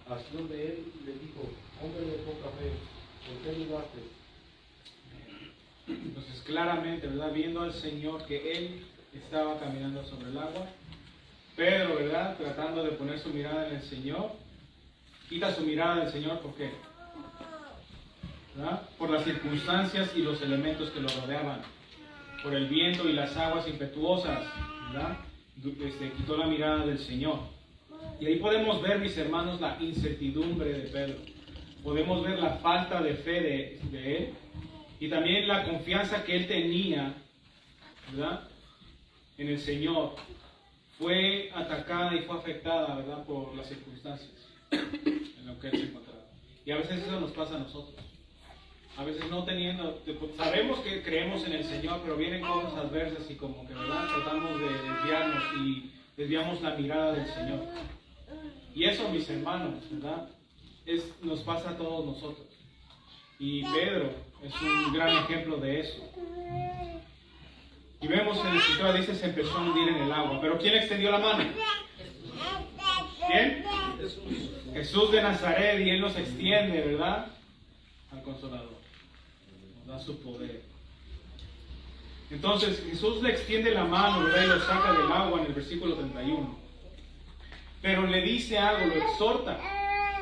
Speaker 7: hacia de él y le dijo, hombre de poca fe, ¿por qué dudaste?
Speaker 1: Entonces claramente, ¿verdad? Viendo al Señor que Él estaba caminando sobre el agua, Pedro, ¿verdad? Tratando de poner su mirada en el Señor, quita su mirada del Señor, ¿por qué? ¿Verdad? Por las circunstancias y los elementos que lo rodeaban, por el viento y las aguas impetuosas, ¿verdad? Quitó la mirada del Señor. Y ahí podemos ver, mis hermanos, la incertidumbre de Pedro. Podemos ver la falta de fe de él y también la confianza que él tenía, ¿verdad?, en el Señor. Fue atacada y fue afectada, ¿verdad?, por las circunstancias en lo que él se encontraba. Y a veces eso nos pasa a nosotros. A veces no teniendo, sabemos que creemos en el Señor, pero vienen cosas adversas y como que, ¿verdad?, tratamos de desviarnos y desviamos la mirada del Señor. Y eso, mis hermanos, ¿verdad?, nos pasa a todos nosotros. Y Pedro es un gran ejemplo de eso. Y vemos en la escritura, dice, se empezó a hundir en el agua. ¿Pero quién extendió la mano? ¿Quién? Jesús de Nazaret, y Él nos extiende, ¿verdad?, al Consolador. Nos da su poder. Entonces Jesús le extiende la mano, ¿verdad?, y lo saca del agua en el versículo 31. Pero le dice algo, lo exhorta.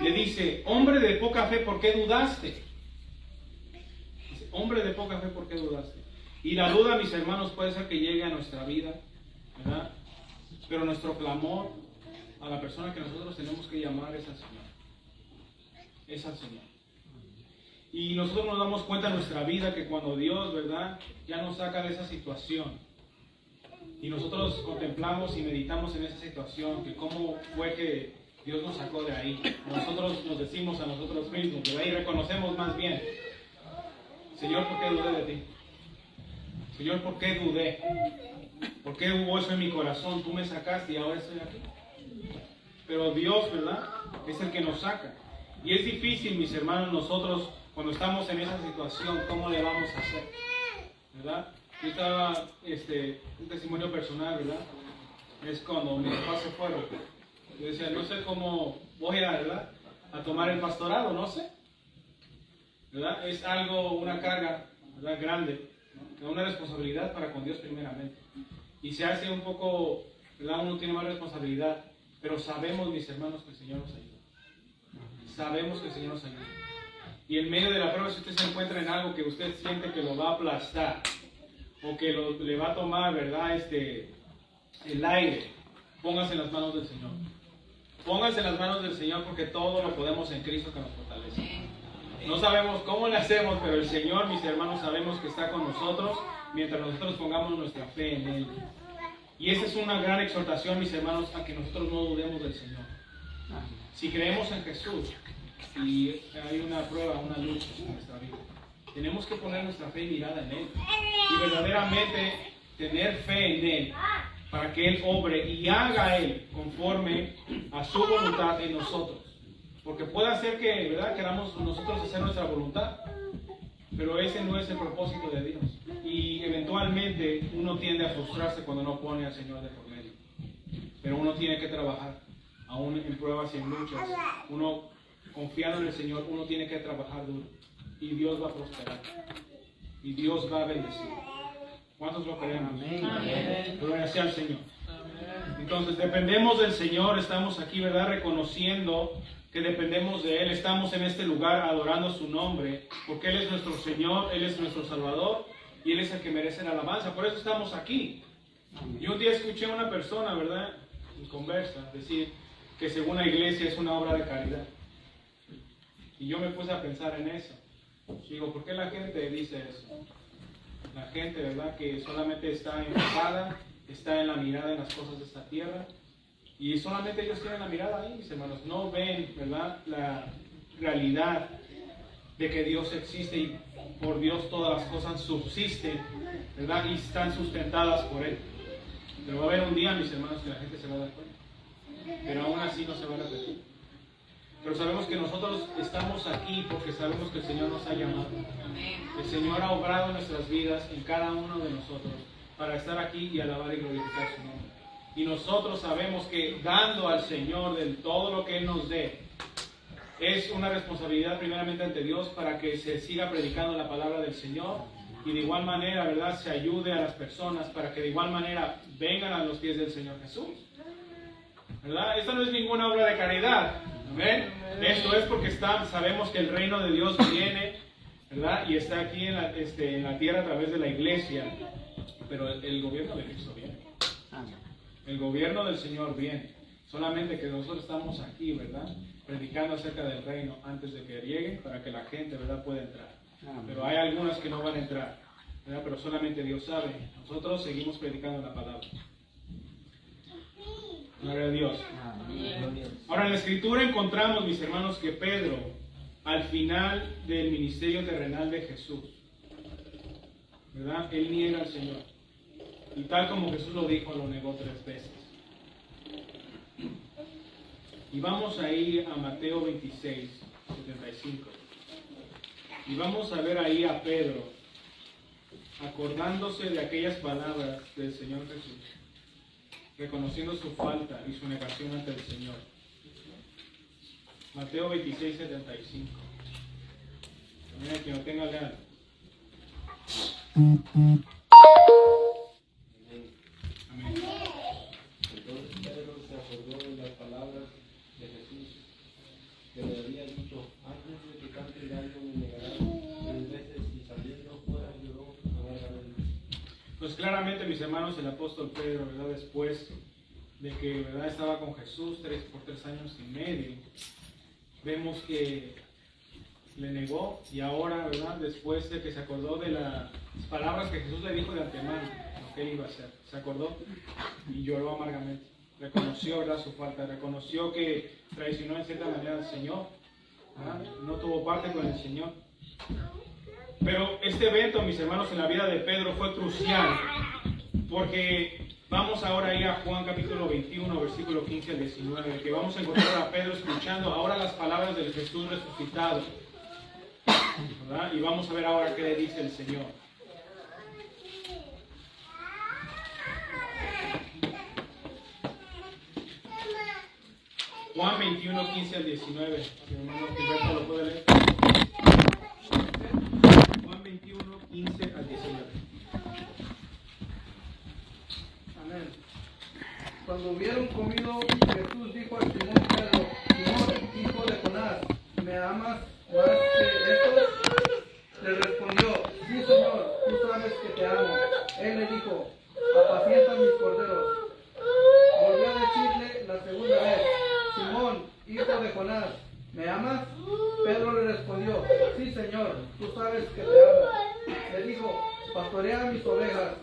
Speaker 1: Le dice, hombre de poca fe, ¿por qué dudaste? Dice, hombre de poca fe, ¿por qué dudaste? Y la duda, mis hermanos, puede ser que llegue a nuestra vida, ¿verdad? Pero nuestro clamor a la persona que nosotros tenemos que llamar es al Señor. Es al Señor. Y nosotros nos damos cuenta en nuestra vida que cuando Dios, ¿verdad?, ya nos saca de esa situación y nosotros contemplamos y meditamos en esa situación, que cómo fue que Dios nos sacó de ahí. Nosotros nos decimos a nosotros mismos, ¿verdad?, y reconocemos más bien, Señor, ¿por qué dudé de ti? Señor, ¿por qué dudé? ¿Por qué hubo eso en mi corazón? Tú me sacaste y ahora estoy aquí. Pero Dios, ¿verdad?, es el que nos saca. Y es difícil, mis hermanos, nosotros cuando estamos en esa situación, ¿cómo le vamos a hacer? ¿Verdad? Yo estaba, un testimonio personal, ¿verdad? Es cuando mis papás se fueron. Yo decía, no sé cómo voy a, ¿verdad?, a tomar el pastorado, no sé. ¿Verdad? Es algo, una carga, ¿verdad?, grande, ¿no?, una responsabilidad para con Dios primeramente. Y se hace un poco, ¿verdad?, uno tiene más responsabilidad, pero sabemos, mis hermanos, que el Señor nos ayuda. Sabemos que el Señor nos ayuda. Y en medio de la prueba, si usted se encuentra en algo que usted siente que lo va a aplastar, o que le va a tomar, ¿verdad?, el aire, póngase en las manos del Señor. Póngase en las manos del Señor, porque todo lo podemos en Cristo que nos fortalece. No sabemos cómo le hacemos, pero el Señor, mis hermanos, sabemos que está con nosotros mientras nosotros pongamos nuestra fe en Él. Y esa es una gran exhortación, mis hermanos, a que nosotros no dudemos del Señor. Si creemos en Jesús y hay una prueba, una lucha en nuestra vida, tenemos que poner nuestra fe y mirada en Él. Y verdaderamente tener fe en Él, para que Él obre y haga Él conforme a su voluntad en nosotros. Porque puede ser que, ¿verdad?, queramos nosotros hacer nuestra voluntad, pero ese no es el propósito de Dios. Y eventualmente uno tiende a frustrarse cuando no pone al Señor de por medio. Pero uno tiene que trabajar, aún en pruebas y en luchas. Uno, confiando en el Señor, uno tiene que trabajar duro. Y Dios va a prosperar. Y Dios va a bendecir. ¿Cuántos lo queremos? Amén. Gloria sea al Señor. Entonces, dependemos del Señor. Estamos aquí, ¿verdad?, reconociendo que dependemos de Él. Estamos en este lugar adorando su nombre, porque Él es nuestro Señor, Él es nuestro Salvador, y Él es el que merece la alabanza. Por eso estamos aquí. Y un día escuché a una persona, ¿verdad?, en conversa, decir que según la iglesia es una obra de caridad. Y yo me puse a pensar en eso. Digo, ¿por qué la gente dice eso? La gente, ¿verdad?, que solamente está enfocada, está en la mirada en las cosas de esta tierra, y solamente ellos tienen la mirada ahí, mis hermanos. No ven, ¿verdad?, la realidad de que Dios existe y por Dios todas las cosas subsisten, ¿verdad?, y están sustentadas por Él. Pero va a haber un día, mis hermanos, que la gente se va a dar cuenta. Pero aún así no se va a repetir. Pero sabemos que nosotros estamos aquí porque sabemos que el Señor nos ha llamado. El Señor ha obrado en nuestras vidas, en cada uno de nosotros, para estar aquí y alabar y glorificar su nombre. Y nosotros sabemos que dando al Señor de todo lo que Él nos dé, es una responsabilidad primeramente ante Dios para que se siga predicando la palabra del Señor y de igual manera, ¿verdad?, se ayude a las personas para que de igual manera vengan a los pies del Señor Jesús. ¿Verdad? Esto no es ninguna obra de caridad. ¿Amén? Esto es porque sabemos que el reino de Dios viene, ¿verdad?, y está aquí en la tierra a través de la iglesia. Pero el gobierno de Cristo viene. El gobierno del Señor viene. Solamente que nosotros estamos aquí, ¿verdad?, predicando acerca del reino antes de que llegue para que la gente, ¿verdad?, pueda entrar. Pero hay algunas que no van a entrar, ¿verdad?, pero solamente Dios sabe. Nosotros seguimos predicando la palabra. Gloria a Dios. Ahora en la Escritura encontramos, mis hermanos, que Pedro, al final del ministerio terrenal de Jesús, ¿verdad?, él niega al Señor. Y tal como Jesús lo dijo, lo negó 3 veces. Y vamos a ir a Mateo 26, 75. Y vamos a ver ahí a Pedro acordándose de aquellas palabras del Señor Jesús, reconociendo su falta y su negación ante el Señor. Mateo 26, 75. También que no tenga leal. Amén.
Speaker 7: Entonces Pedro se acordó de las palabras de Jesús que le había dicho: antes de que cante el gallo me negarás 3 veces, y saliendo fuera lloró amargamente.
Speaker 1: Pues claramente, mis hermanos, el apóstol Pedro, ¿verdad?, después de que, ¿verdad?, estaba con Jesús por 3 años y medio, vemos que le negó, y ahora, ¿verdad?, después de que se acordó de las palabras que Jesús le dijo de antemano, lo que él iba a hacer, se acordó y lloró amargamente. Reconoció, ¿verdad?, su falta, reconoció que traicionó en cierta manera al Señor, ¿verdad?, no tuvo parte con el Señor. Pero este evento, mis hermanos, en la vida de Pedro fue crucial, porque vamos ahora a ir a Juan capítulo 21, versículo 15 al 19, que vamos a encontrar a Pedro escuchando ahora las palabras del Jesús resucitado, ¿verdad? Y vamos a ver ahora qué le dice el Señor. Juan 21, 15 al 19. Si hermano Gilberto lo puede leer. Juan 21, 15 al 19.
Speaker 5: Amén. Cuando hubieron comido, Jesús dijo a Simón Pedro: Simón, hijo de Jonás, ¿me amas más que estos? Le respondió: sí, Señor, tú sabes que te amo. Él le dijo: apacienta mis corderos. Volvió a decirle la segunda vez: Simón, hijo de Jonás, ¿me amas? Pedro le respondió: sí, Señor, tú sabes que te amo. Le dijo: pastorea mis ovejas.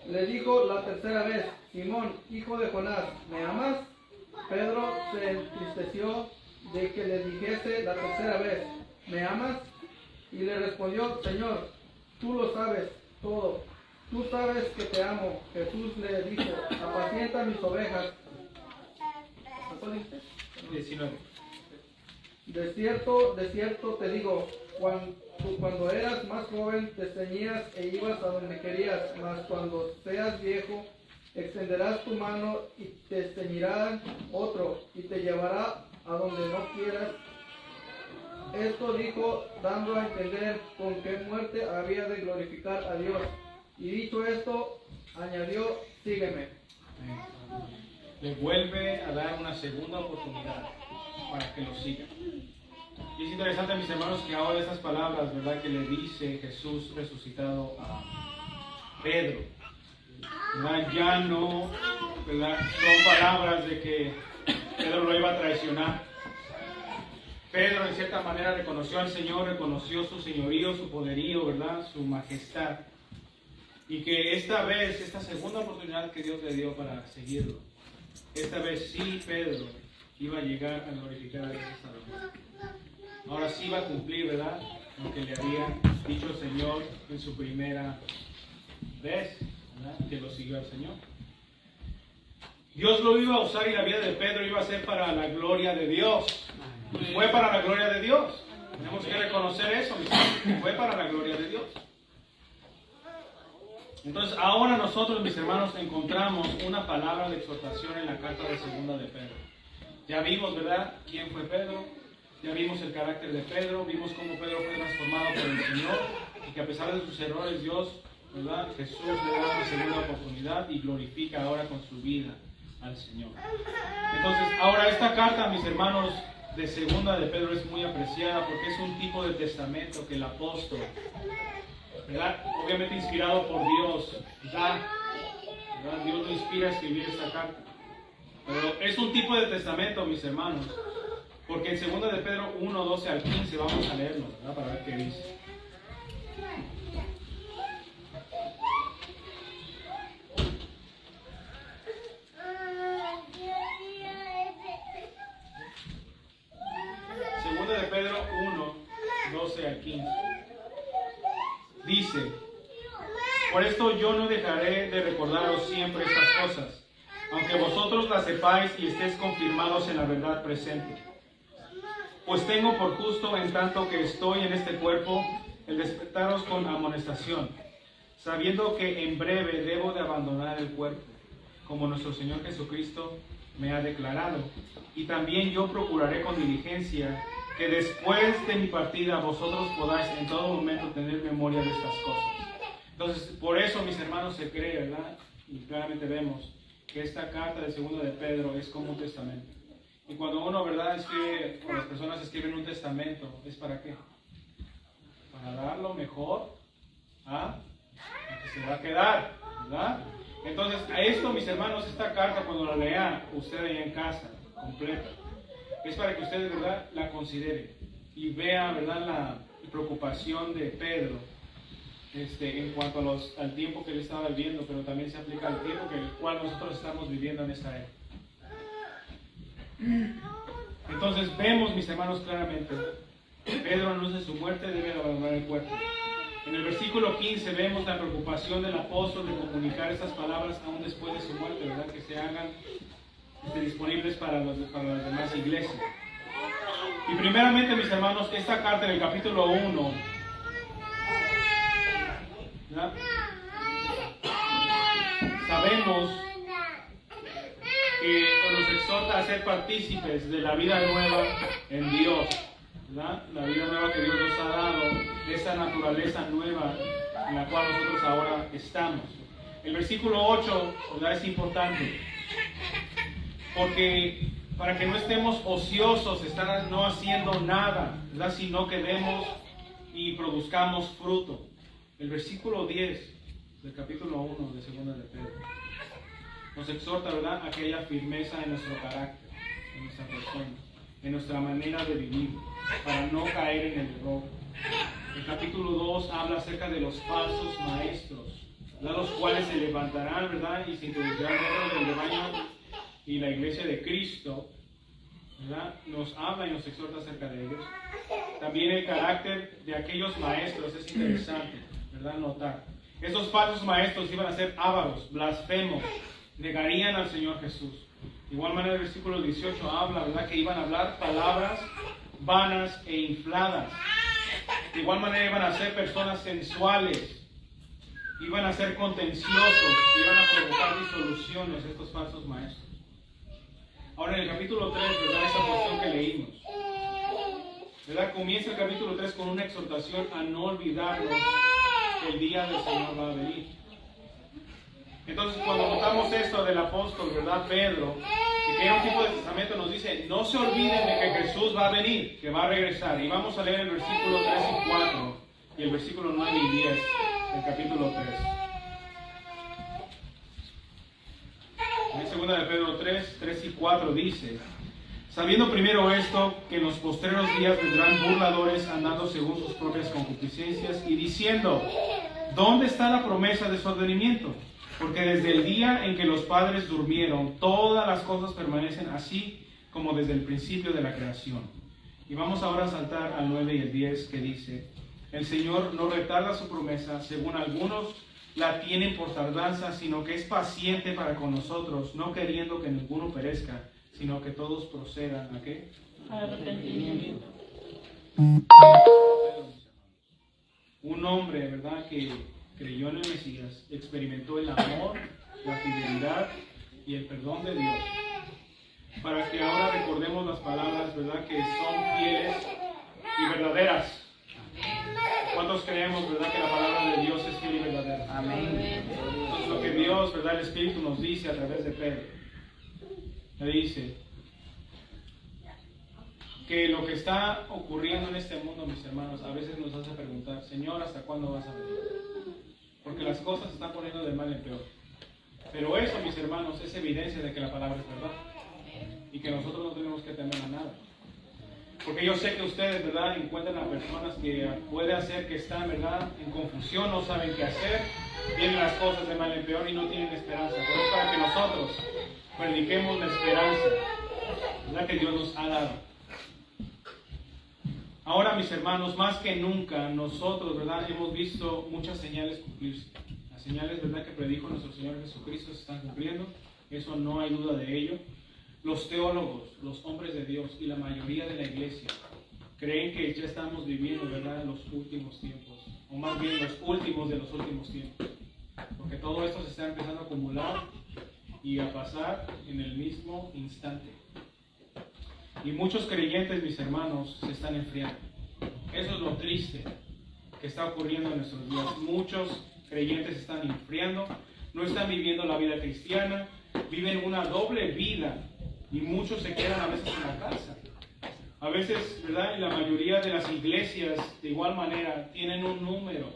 Speaker 5: Le dijo la tercera vez: Simón, hijo de Jonás, ¿me amas? Pedro se entristeció de que le dijese la tercera vez: ¿me amas? Y le respondió: Señor, tú lo sabes todo. Tú sabes que te amo. Jesús le dijo: apacienta mis ovejas.
Speaker 1: 19.
Speaker 5: De cierto te digo, cuando eras más joven te ceñías e ibas a donde querías, mas cuando seas viejo extenderás tu mano y te ceñirá otro y te llevará a donde no quieras. Esto dijo, dando a entender con qué muerte había de glorificar a Dios. Y dicho esto, añadió: sígueme.
Speaker 1: Le vuelve a dar una segunda oportunidad para que lo siga. Y es interesante, mis hermanos, que ahora estas palabras, ¿verdad?, que le dice Jesús resucitado a Pedro, ¿verdad?, ya no, ¿verdad?, son palabras de que Pedro lo iba a traicionar. Pedro, en cierta manera, reconoció al Señor, reconoció su señorío, su poderío, ¿verdad?, su majestad. Y que esta vez, esta segunda oportunidad que Dios le dio para seguirlo, esta vez sí Pedro iba a llegar a glorificar a Dios esta vez. Ahora sí va a cumplir, ¿verdad?, lo que le había dicho el Señor en su primera vez, ¿verdad?, que lo siguió al Señor. Dios lo iba a usar y la vida de Pedro iba a ser para la gloria de Dios. Fue para la gloria de Dios. Tenemos que reconocer eso, mis hermanos, que fue para la gloria de Dios. Entonces, ahora nosotros, mis hermanos, encontramos una palabra de exhortación en la carta de segunda de Pedro. Ya vimos, ¿verdad?, quién fue Pedro. Ya vimos el carácter de Pedro. Vimos cómo Pedro fue transformado por el Señor. Y que a pesar de sus errores, Dios, ¿verdad?, Jesús le da una segunda oportunidad y glorifica ahora con su vida al Señor. Entonces, ahora esta carta, mis hermanos, de segunda de Pedro es muy apreciada porque es un tipo de testamento que el apóstol, ¿verdad?, obviamente inspirado por Dios, da, ¿verdad? Dios lo inspira a escribir esta carta. Pero es un tipo de testamento, mis hermanos, porque en 2 de Pedro 1, 12 al 15 vamos a leerlo, ¿verdad?, para ver qué dice. Segunda de Pedro 1, 12 al 15. Dice: por esto yo no dejaré de recordaros siempre estas cosas, aunque vosotros las sepáis y estéis confirmados en la verdad presente. Pues tengo por justo, en tanto que estoy en este cuerpo, el despertaros con amonestación, sabiendo que en breve debo de abandonar el cuerpo, como nuestro Señor Jesucristo me ha declarado, y también yo procuraré con diligencia que después de mi partida vosotros podáis en todo momento tener memoria de estas cosas. Entonces, por eso, mis hermanos, se cree, ¿verdad?, y claramente vemos que esta carta de 2 de Pedro es como un testamento. Y cuando uno, ¿verdad?, escribe, o las personas escriben un testamento, ¿es para qué? Para dar lo mejor a lo que se va a quedar, ¿verdad? Entonces, a esto, mis hermanos, esta carta, cuando la lea usted allá en casa, completa, es para que usted, ¿verdad?, la considere y vea, ¿verdad?, la preocupación de Pedro en cuanto al tiempo que él estaba viviendo, pero también se aplica al tiempo que el cual nosotros estamos viviendo en esta época. Entonces vemos, mis hermanos, claramente, Pedro anuncia su muerte, debe de abandonar el cuerpo. En el versículo 15 vemos la preocupación del apóstol de comunicar estas palabras aún después de su muerte, ¿verdad?, que se hagan disponibles para las demás iglesias. Y primeramente, mis hermanos, esta carta en el capítulo 1, ¿verdad?, sabemos que nos exhorta a ser partícipes de la vida nueva en Dios, ¿verdad?, la vida nueva que Dios nos ha dado, de esa naturaleza nueva en la cual nosotros ahora estamos. El versículo 8, ¿verdad?, es importante, porque para que no estemos ociosos, estar no haciendo nada, ¿verdad?, sino que demos y produzcamos fruto. El versículo 10 del capítulo 1 de 2 de Pedro nos exhorta, ¿verdad?, a que haya firmeza en nuestro carácter, en nuestra persona, en nuestra manera de vivir, para no caer en el error. El capítulo 2 habla acerca de los falsos maestros, ¿verdad?, los cuales se levantarán, ¿verdad?, y se introducirán dentro del rebaño y la iglesia de Cristo, ¿verdad?, nos habla y nos exhorta acerca de ellos. También el carácter de aquellos maestros es interesante, ¿verdad?, notar. Esos falsos maestros iban a ser ávaros, blasfemos, negarían al Señor Jesús. De igual manera el versículo 18 habla, ¿verdad?, que iban a hablar palabras vanas e infladas. De igual manera iban a ser personas sensuales, iban a ser contenciosos, iban a provocar disoluciones estos falsos maestros. Ahora en el capítulo 3, ¿verdad?, esa porción que leímos, ¿verdad?, comienza el capítulo 3 con una exhortación a no olvidarnos que el día del Señor va a venir. Entonces, cuando notamos esto del apóstol, ¿verdad?, Pedro, que era un tipo de testamento, nos dice: no se olviden de que Jesús va a venir, que va a regresar. Y vamos a leer el versículo 3 y 4 y el versículo 9 y 10 del capítulo 3. En 2 de Pedro 3 y 4 dice: sabiendo primero esto, que en los postreros días vendrán burladores andando según sus propias concupiscencias y diciendo: ¿dónde está la promesa de su advenimiento? Porque desde el día en que los padres durmieron, todas las cosas permanecen así como desde el principio de la creación. Y vamos ahora a saltar al 9 y el 10, que dice: el Señor no retarda su promesa, según algunos la tienen por tardanza, sino que es paciente para con nosotros, no queriendo que ninguno perezca, sino que todos procedan ¿a qué? Arrepentimiento. Un hombre, ¿verdad?, que creyó en el Mesías, experimentó el amor, la fidelidad y el perdón de Dios. Para que ahora recordemos las palabras, ¿verdad?, que son fieles y verdaderas. ¿Cuántos creemos, verdad, que la palabra de Dios es fiel y verdadera?
Speaker 6: Amén.
Speaker 1: Entonces, lo que Dios, verdad, el Espíritu nos dice a través de Pedro, le dice que lo que está ocurriendo en este mundo, mis hermanos, a veces nos hace preguntar: Señor, ¿hasta cuándo vas a venir? Porque las cosas se están poniendo de mal en peor. Pero eso, mis hermanos, es evidencia de que la palabra es verdad y que nosotros no tenemos que temer a nada. Porque yo sé que ustedes, ¿verdad?, encuentran a personas que puede hacer que están, ¿verdad?, en confusión, no saben qué hacer, vienen las cosas de mal en peor y no tienen esperanza. Pero es para que nosotros prediquemos la esperanza, ¿verdad?, que Dios nos ha dado. Ahora, mis hermanos, más que nunca, nosotros, ¿verdad?, hemos visto muchas señales cumplirse. Las señales, ¿verdad?, que predijo nuestro Señor Jesucristo se están cumpliendo. Eso no hay duda de ello. Los teólogos, los hombres de Dios y la mayoría de la iglesia creen que ya estamos viviendo, ¿verdad?, los últimos tiempos, o más bien los últimos de los últimos tiempos, porque todo esto se está empezando a acumular y a pasar en el mismo instante. Y muchos creyentes, mis hermanos, se están enfriando. Eso es lo triste que está ocurriendo en nuestros días. Muchos creyentes se están enfriando, no están viviendo la vida cristiana, viven una doble vida. Y muchos se quedan a veces en la casa. A veces, ¿verdad?, en la mayoría de las iglesias, de igual manera, tienen un número,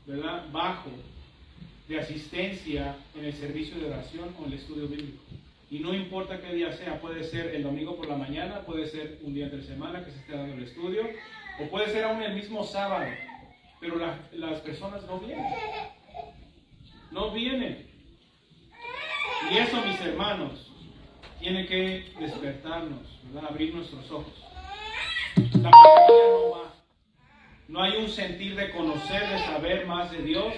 Speaker 1: ¿verdad?, bajo de asistencia en el servicio de oración o el estudio bíblico. Y no importa qué día sea, puede ser el domingo por la mañana, puede ser un día entre semana que se esté dando el estudio, o puede ser aún el mismo sábado. Pero las personas no vienen. No vienen. Y eso, mis hermanos, tiene que despertarnos, ¿verdad?, abrir nuestros ojos. La mayoría no va. No hay un sentir de conocer, de saber más de Dios,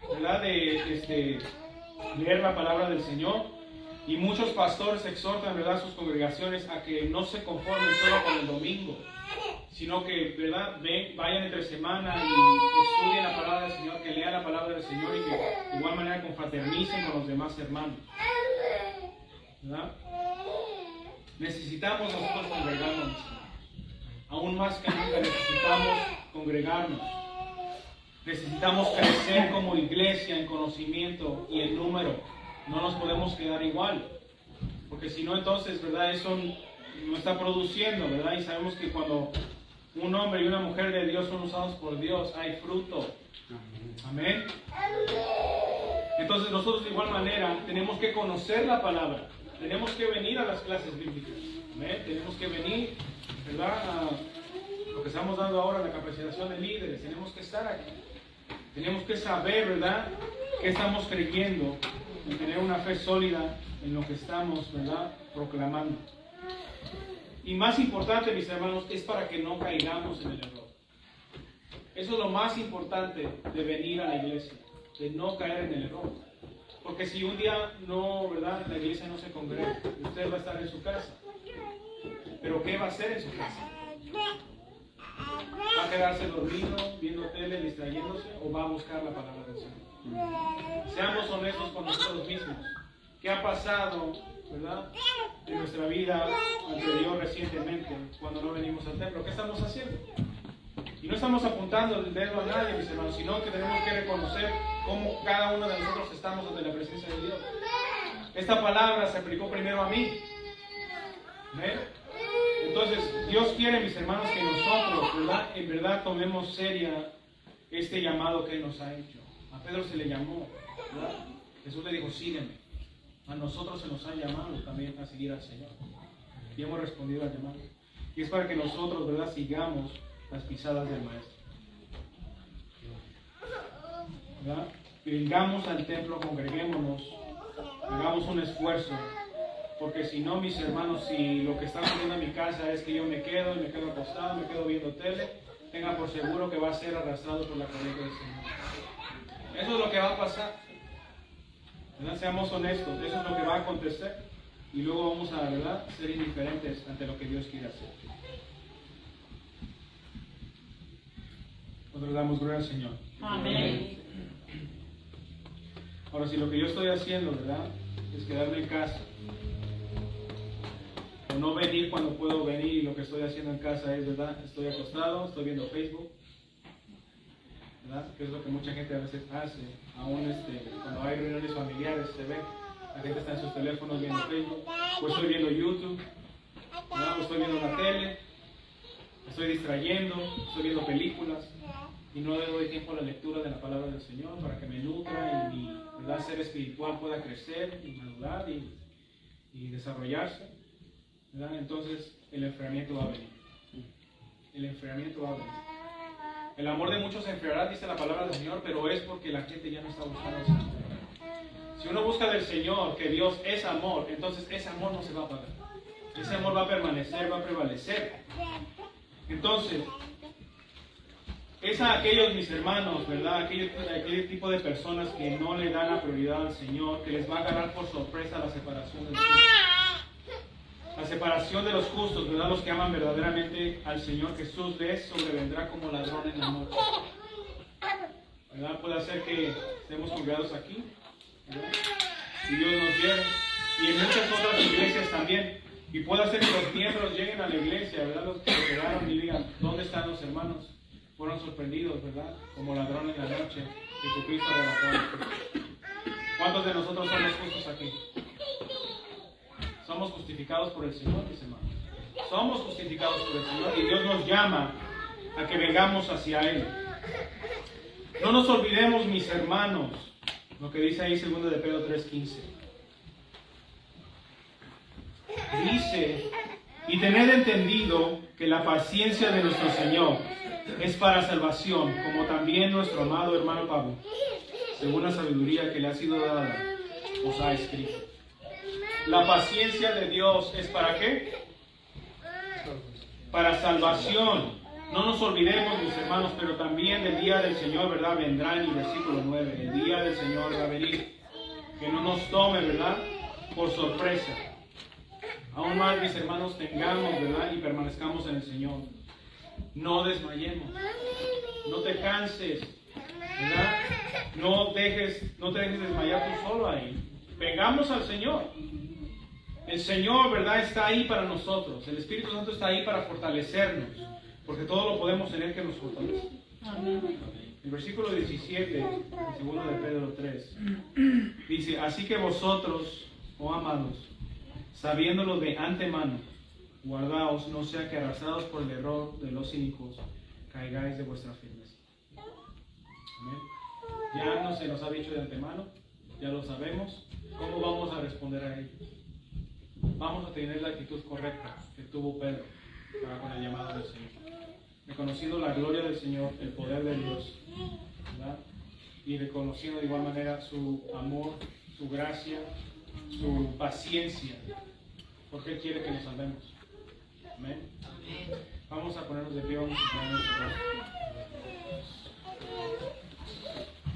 Speaker 1: ¿verdad?, de leer la palabra del Señor. Y muchos pastores exhortan, ¿verdad?, sus congregaciones a que no se conformen solo con el domingo, sino que, ¿verdad?, vayan entre semana y estudien la palabra del Señor, que lean la palabra del Señor y que de igual manera confraternicen con los demás hermanos, ¿verdad? Necesitamos nosotros congregarnos. Aún más que nunca necesitamos congregarnos. Necesitamos crecer como iglesia en conocimiento y en número. No nos podemos quedar igual. Porque si no, entonces, ¿verdad?, eso no está produciendo, ¿verdad? Y sabemos que cuando un hombre y una mujer de Dios son usados por Dios, hay fruto. Amén. Entonces nosotros de igual manera tenemos que conocer la palabra. Tenemos que venir a las clases bíblicas. ¿Amén? Tenemos que venir, ¿verdad?, a lo que estamos dando ahora, la capacitación de líderes. Tenemos que estar aquí. Tenemos que saber, ¿verdad?, qué estamos creyendo, y tener una fe sólida en lo que estamos, ¿verdad?, proclamando. Y más importante, mis hermanos, es para que no caigamos en el error. Eso es lo más importante de venir a la iglesia, de no caer en el error. Porque si un día no, ¿verdad?, la iglesia no se congrega, usted va a estar en su casa. ¿Pero qué va a hacer en su casa? ¿Va a quedarse dormido, viendo tele, distrayéndose, o va a buscar la palabra del Señor? Seamos honestos con nosotros mismos. ¿Qué ha pasado, verdad, en nuestra vida anterior recientemente cuando no venimos al templo? ¿Qué estamos haciendo? Y no estamos apuntando el dedo a nadie, mis hermanos, sino que tenemos que reconocer cómo cada uno de nosotros estamos ante la presencia de Dios. Esta palabra se aplicó primero a mí. ¿Ven? Entonces, Dios quiere, mis hermanos, que nosotros, ¿verdad?, en verdad tomemos seria este llamado que Él nos ha hecho. A Pedro se le llamó, ¿verdad? Jesús le dijo: sígueme. A nosotros se nos ha llamado también a seguir al Señor. Y hemos respondido al llamado. Y es para que nosotros, ¿verdad?, sigamos las pisadas del Maestro. ¿Verdad? Vengamos al templo, congreguémonos, hagamos un esfuerzo. Porque si no, mis hermanos, si lo que está ocurriendo en mi casa es que yo me quedo acostado, me quedo viendo tele, tenga por seguro que va a ser arrastrado por la corriente del Señor. Eso es lo que va a pasar. ¿Verdad? Seamos honestos, eso es lo que va a acontecer. Y luego vamos a, ¿verdad?, ser indiferentes ante lo que Dios quiere hacer. Nosotros damos gloria al Señor.
Speaker 8: Amén.
Speaker 1: Ahora, si lo que yo estoy haciendo, ¿verdad?, es quedarme en casa, o no venir cuando puedo venir, y lo que estoy haciendo en casa es, ¿verdad?, estoy acostado, estoy viendo Facebook, ¿verdad?, que es lo que mucha gente a veces hace, aún cuando hay reuniones familiares, se ve, la gente está en sus teléfonos viendo Facebook, o estoy viendo YouTube, ¿verdad?, o estoy viendo la tele, estoy distrayendo, estoy viendo películas, y no le doy tiempo a la lectura de la palabra del Señor para que me nutra y mi, ¿verdad?, ser espiritual pueda crecer y madurar y desarrollarse, ¿verdad? Entonces el enfriamiento va a venir. El enfriamiento va a venir. El amor de muchos se enfriará, dice la palabra del Señor, pero es porque la gente ya no está buscando al Señor. Si uno busca del Señor, que Dios es amor, entonces ese amor no se va a apagar. Ese amor va a permanecer, va a prevalecer. Entonces, es a aquellos, mis hermanos, ¿verdad?, aquel tipo de personas que no le dan la prioridad al Señor, que les va a agarrar por sorpresa la separación de los justos. La separación de los justos, ¿verdad?, los que aman verdaderamente al Señor Jesús, les sobrevendrá como ladrón en la noche. ¿Verdad? Puede hacer que estemos congregados aquí, ¿verdad?, y Dios nos lleve, y en muchas otras iglesias también. Y puede hacer que los miembros lleguen a la iglesia, ¿verdad?, los que se quedaron, y digan, ¿dónde están los hermanos? Fueron sorprendidos, ¿verdad?, como ladrones en la noche. Jesucristo arrebató. ¿Cuántos de nosotros somos justos aquí? Somos justificados por el Señor, mis hermanos. Somos justificados por el Señor y Dios nos llama a que vengamos hacia Él. No nos olvidemos, mis hermanos, lo que dice ahí 2 de Pedro 3:15. Dice, y tened entendido que la paciencia de nuestro Señor es para salvación, como también nuestro amado hermano Pablo, según la sabiduría que le ha sido dada, os ha escrito. La paciencia de Dios es ¿para qué? Para salvación. No nos olvidemos, mis hermanos, pero también el día del Señor, ¿verdad?, vendrá en el versículo 9. El día del Señor va a venir. Que no nos tome, ¿verdad?, por sorpresa. Aún más, mis hermanos, tengamos, ¿verdad?, y permanezcamos en el Señor. No desmayemos. No te canses, ¿verdad? No te dejes desmayar tú solo ahí. Vengamos al Señor. El Señor, ¿verdad?, está ahí para nosotros. El Espíritu Santo está ahí para fortalecernos. Porque todo lo podemos en Él que nos fortalece.
Speaker 8: Amén.
Speaker 1: El versículo 17, el 2 de Pedro 3, dice, así que vosotros, oh amados, sabiéndolo de antemano, guardaos, no sea que arrastrados por el error de los cínicos, caigáis de vuestra firmeza. Amén. Ya no se nos ha dicho de antemano, ya lo sabemos. ¿Cómo vamos a responder a ello? Vamos a tener la actitud correcta que tuvo Pedro para con el llamado del Señor. Reconociendo la gloria del Señor, el poder de Dios, ¿verdad?, y reconociendo de igual manera su amor, su gracia, su paciencia, porque Él quiere que nos salvemos. Amén. Vamos a ponernos de pie, vamos a poner nuestro rostro.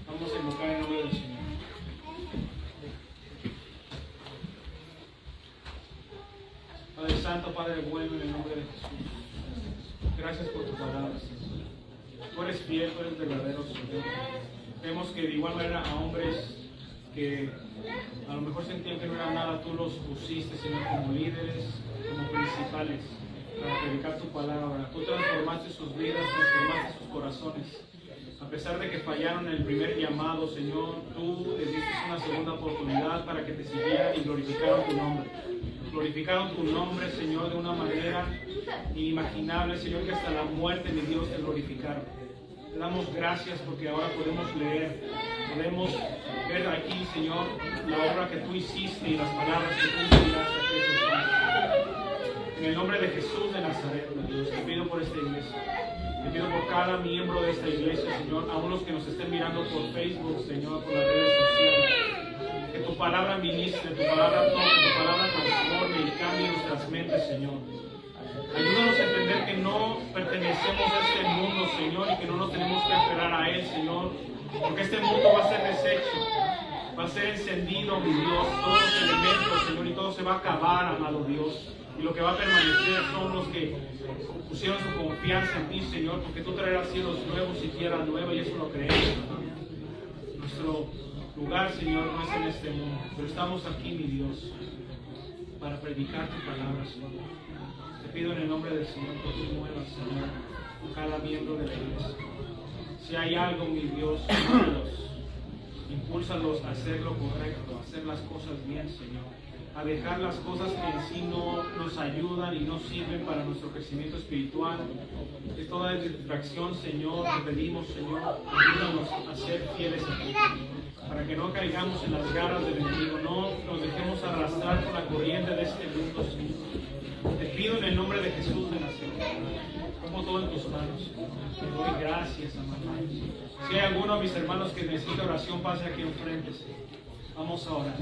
Speaker 1: Vamos a invocar el nombre del Señor. Padre Santo, Padre bueno, en el nombre de Jesús. Gracias por tu palabra, Señor. Tú eres fiel, tú eres verdadero, Señor. Vemos que de igual manera a hombres que a lo mejor sentían que no eran nada, tú los pusiste, Señor, como líderes, como principales, para predicar tu palabra. Tú transformaste sus vidas, transformaste sus corazones. A pesar de que fallaron en el primer llamado, Señor, tú les diste una segunda oportunidad para que te siguieran y glorificaron tu nombre. Glorificaron tu nombre, Señor, de una manera inimaginable, Señor, que hasta la muerte de Dios te glorificaron. Te damos gracias porque ahora podemos leer, podemos ver aquí, Señor, la obra que tú hiciste y las palabras que tú inspiraste a aquellas personas. En el nombre de Jesús de Nazaret, Dios, te pido por esta iglesia. Te pido por cada miembro de esta iglesia, Señor, aún los que nos estén mirando por Facebook, Señor, por las redes sociales. Que tu palabra ministre, tu palabra toque, tu palabra transforme y cambie nuestras mentes, Señor. Ayúdanos a entender que no pertenecemos a este mundo, Señor, y que no nos tenemos que aferrar a Él, Señor, porque este mundo va a ser deshecho. Va a ser encendido, mi Dios, todos los elementos, Señor, y todo se va a acabar, amado Dios. Y lo que va a permanecer son los que pusieron su confianza en ti, Señor, porque tú traerás cielos nuevos y tierra nueva, y eso lo creemos. Nuestro lugar, Señor, no es en este mundo, pero estamos aquí, mi Dios, para predicar tu palabra, Señor. Te pido en el nombre del Señor que tú muevas, Señor, cada miembro de la iglesia. Si hay algo, mi Dios, impúlsalos a hacer lo correcto, a hacer las cosas bien, Señor. A dejar las cosas que en sí no nos ayudan y no sirven para nuestro crecimiento espiritual. Que toda distracción, Señor, te pedimos, Señor, ayúdanos a ser fieles a ti, para que no caigamos en las garras del enemigo, no nos dejemos arrastrar por la corriente de este mundo, Señor. Te pido en el nombre de Jesús de Nazaret, pongo todo en tus manos. Te doy gracias, amado. Si hay alguno de mis hermanos que necesita oración, pase aquí enfrente, Señor. Vamos a orar.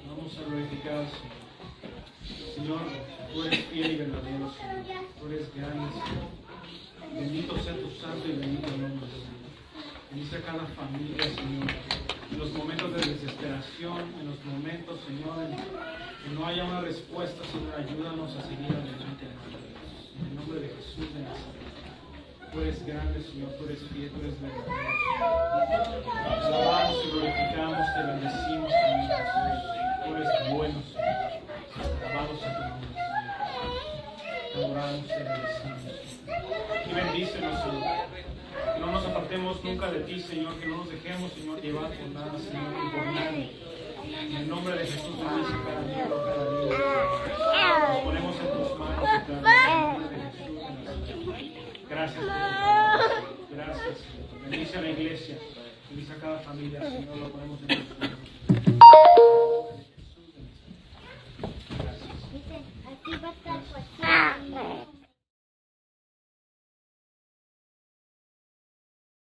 Speaker 1: Vamos a glorificar al Señor. Señor, tú eres fiel y verdadero, Señor. Tú eres grande, Señor. Bendito sea tu santo y bendito nombre, Señor. Bendice a cada familia, Señor. En los momentos de desesperación, en los momentos, Señor, en que no haya una respuesta, Señor, ayúdanos a seguir adelante, hermano. En el nombre de Jesús de Nazaret. Tú eres grande, Señor. Tú eres fiel, tú eres verdadero. Te alabamos y glorificamos, te bendecimos, Señor Jesús. Tú eres bueno, Señor. Alabado sea tu nombre, Señor. Te adoramos, te bendecimos. Y bendícenos, Señor. Que no nos apartemos nunca de ti, Señor. Que no nos dejemos, Señor, llevar por nada, Señor, ni por nadie. En el nombre de Jesús, bendice cada miembro, cada día. Nos ponemos en tus manos, Señor. En el nombre de Jesús, gracias por tu palabra. Gracias, Señor. Bendice a la iglesia. Bendice a cada familia, Señor. Lo ponemos en tus manos.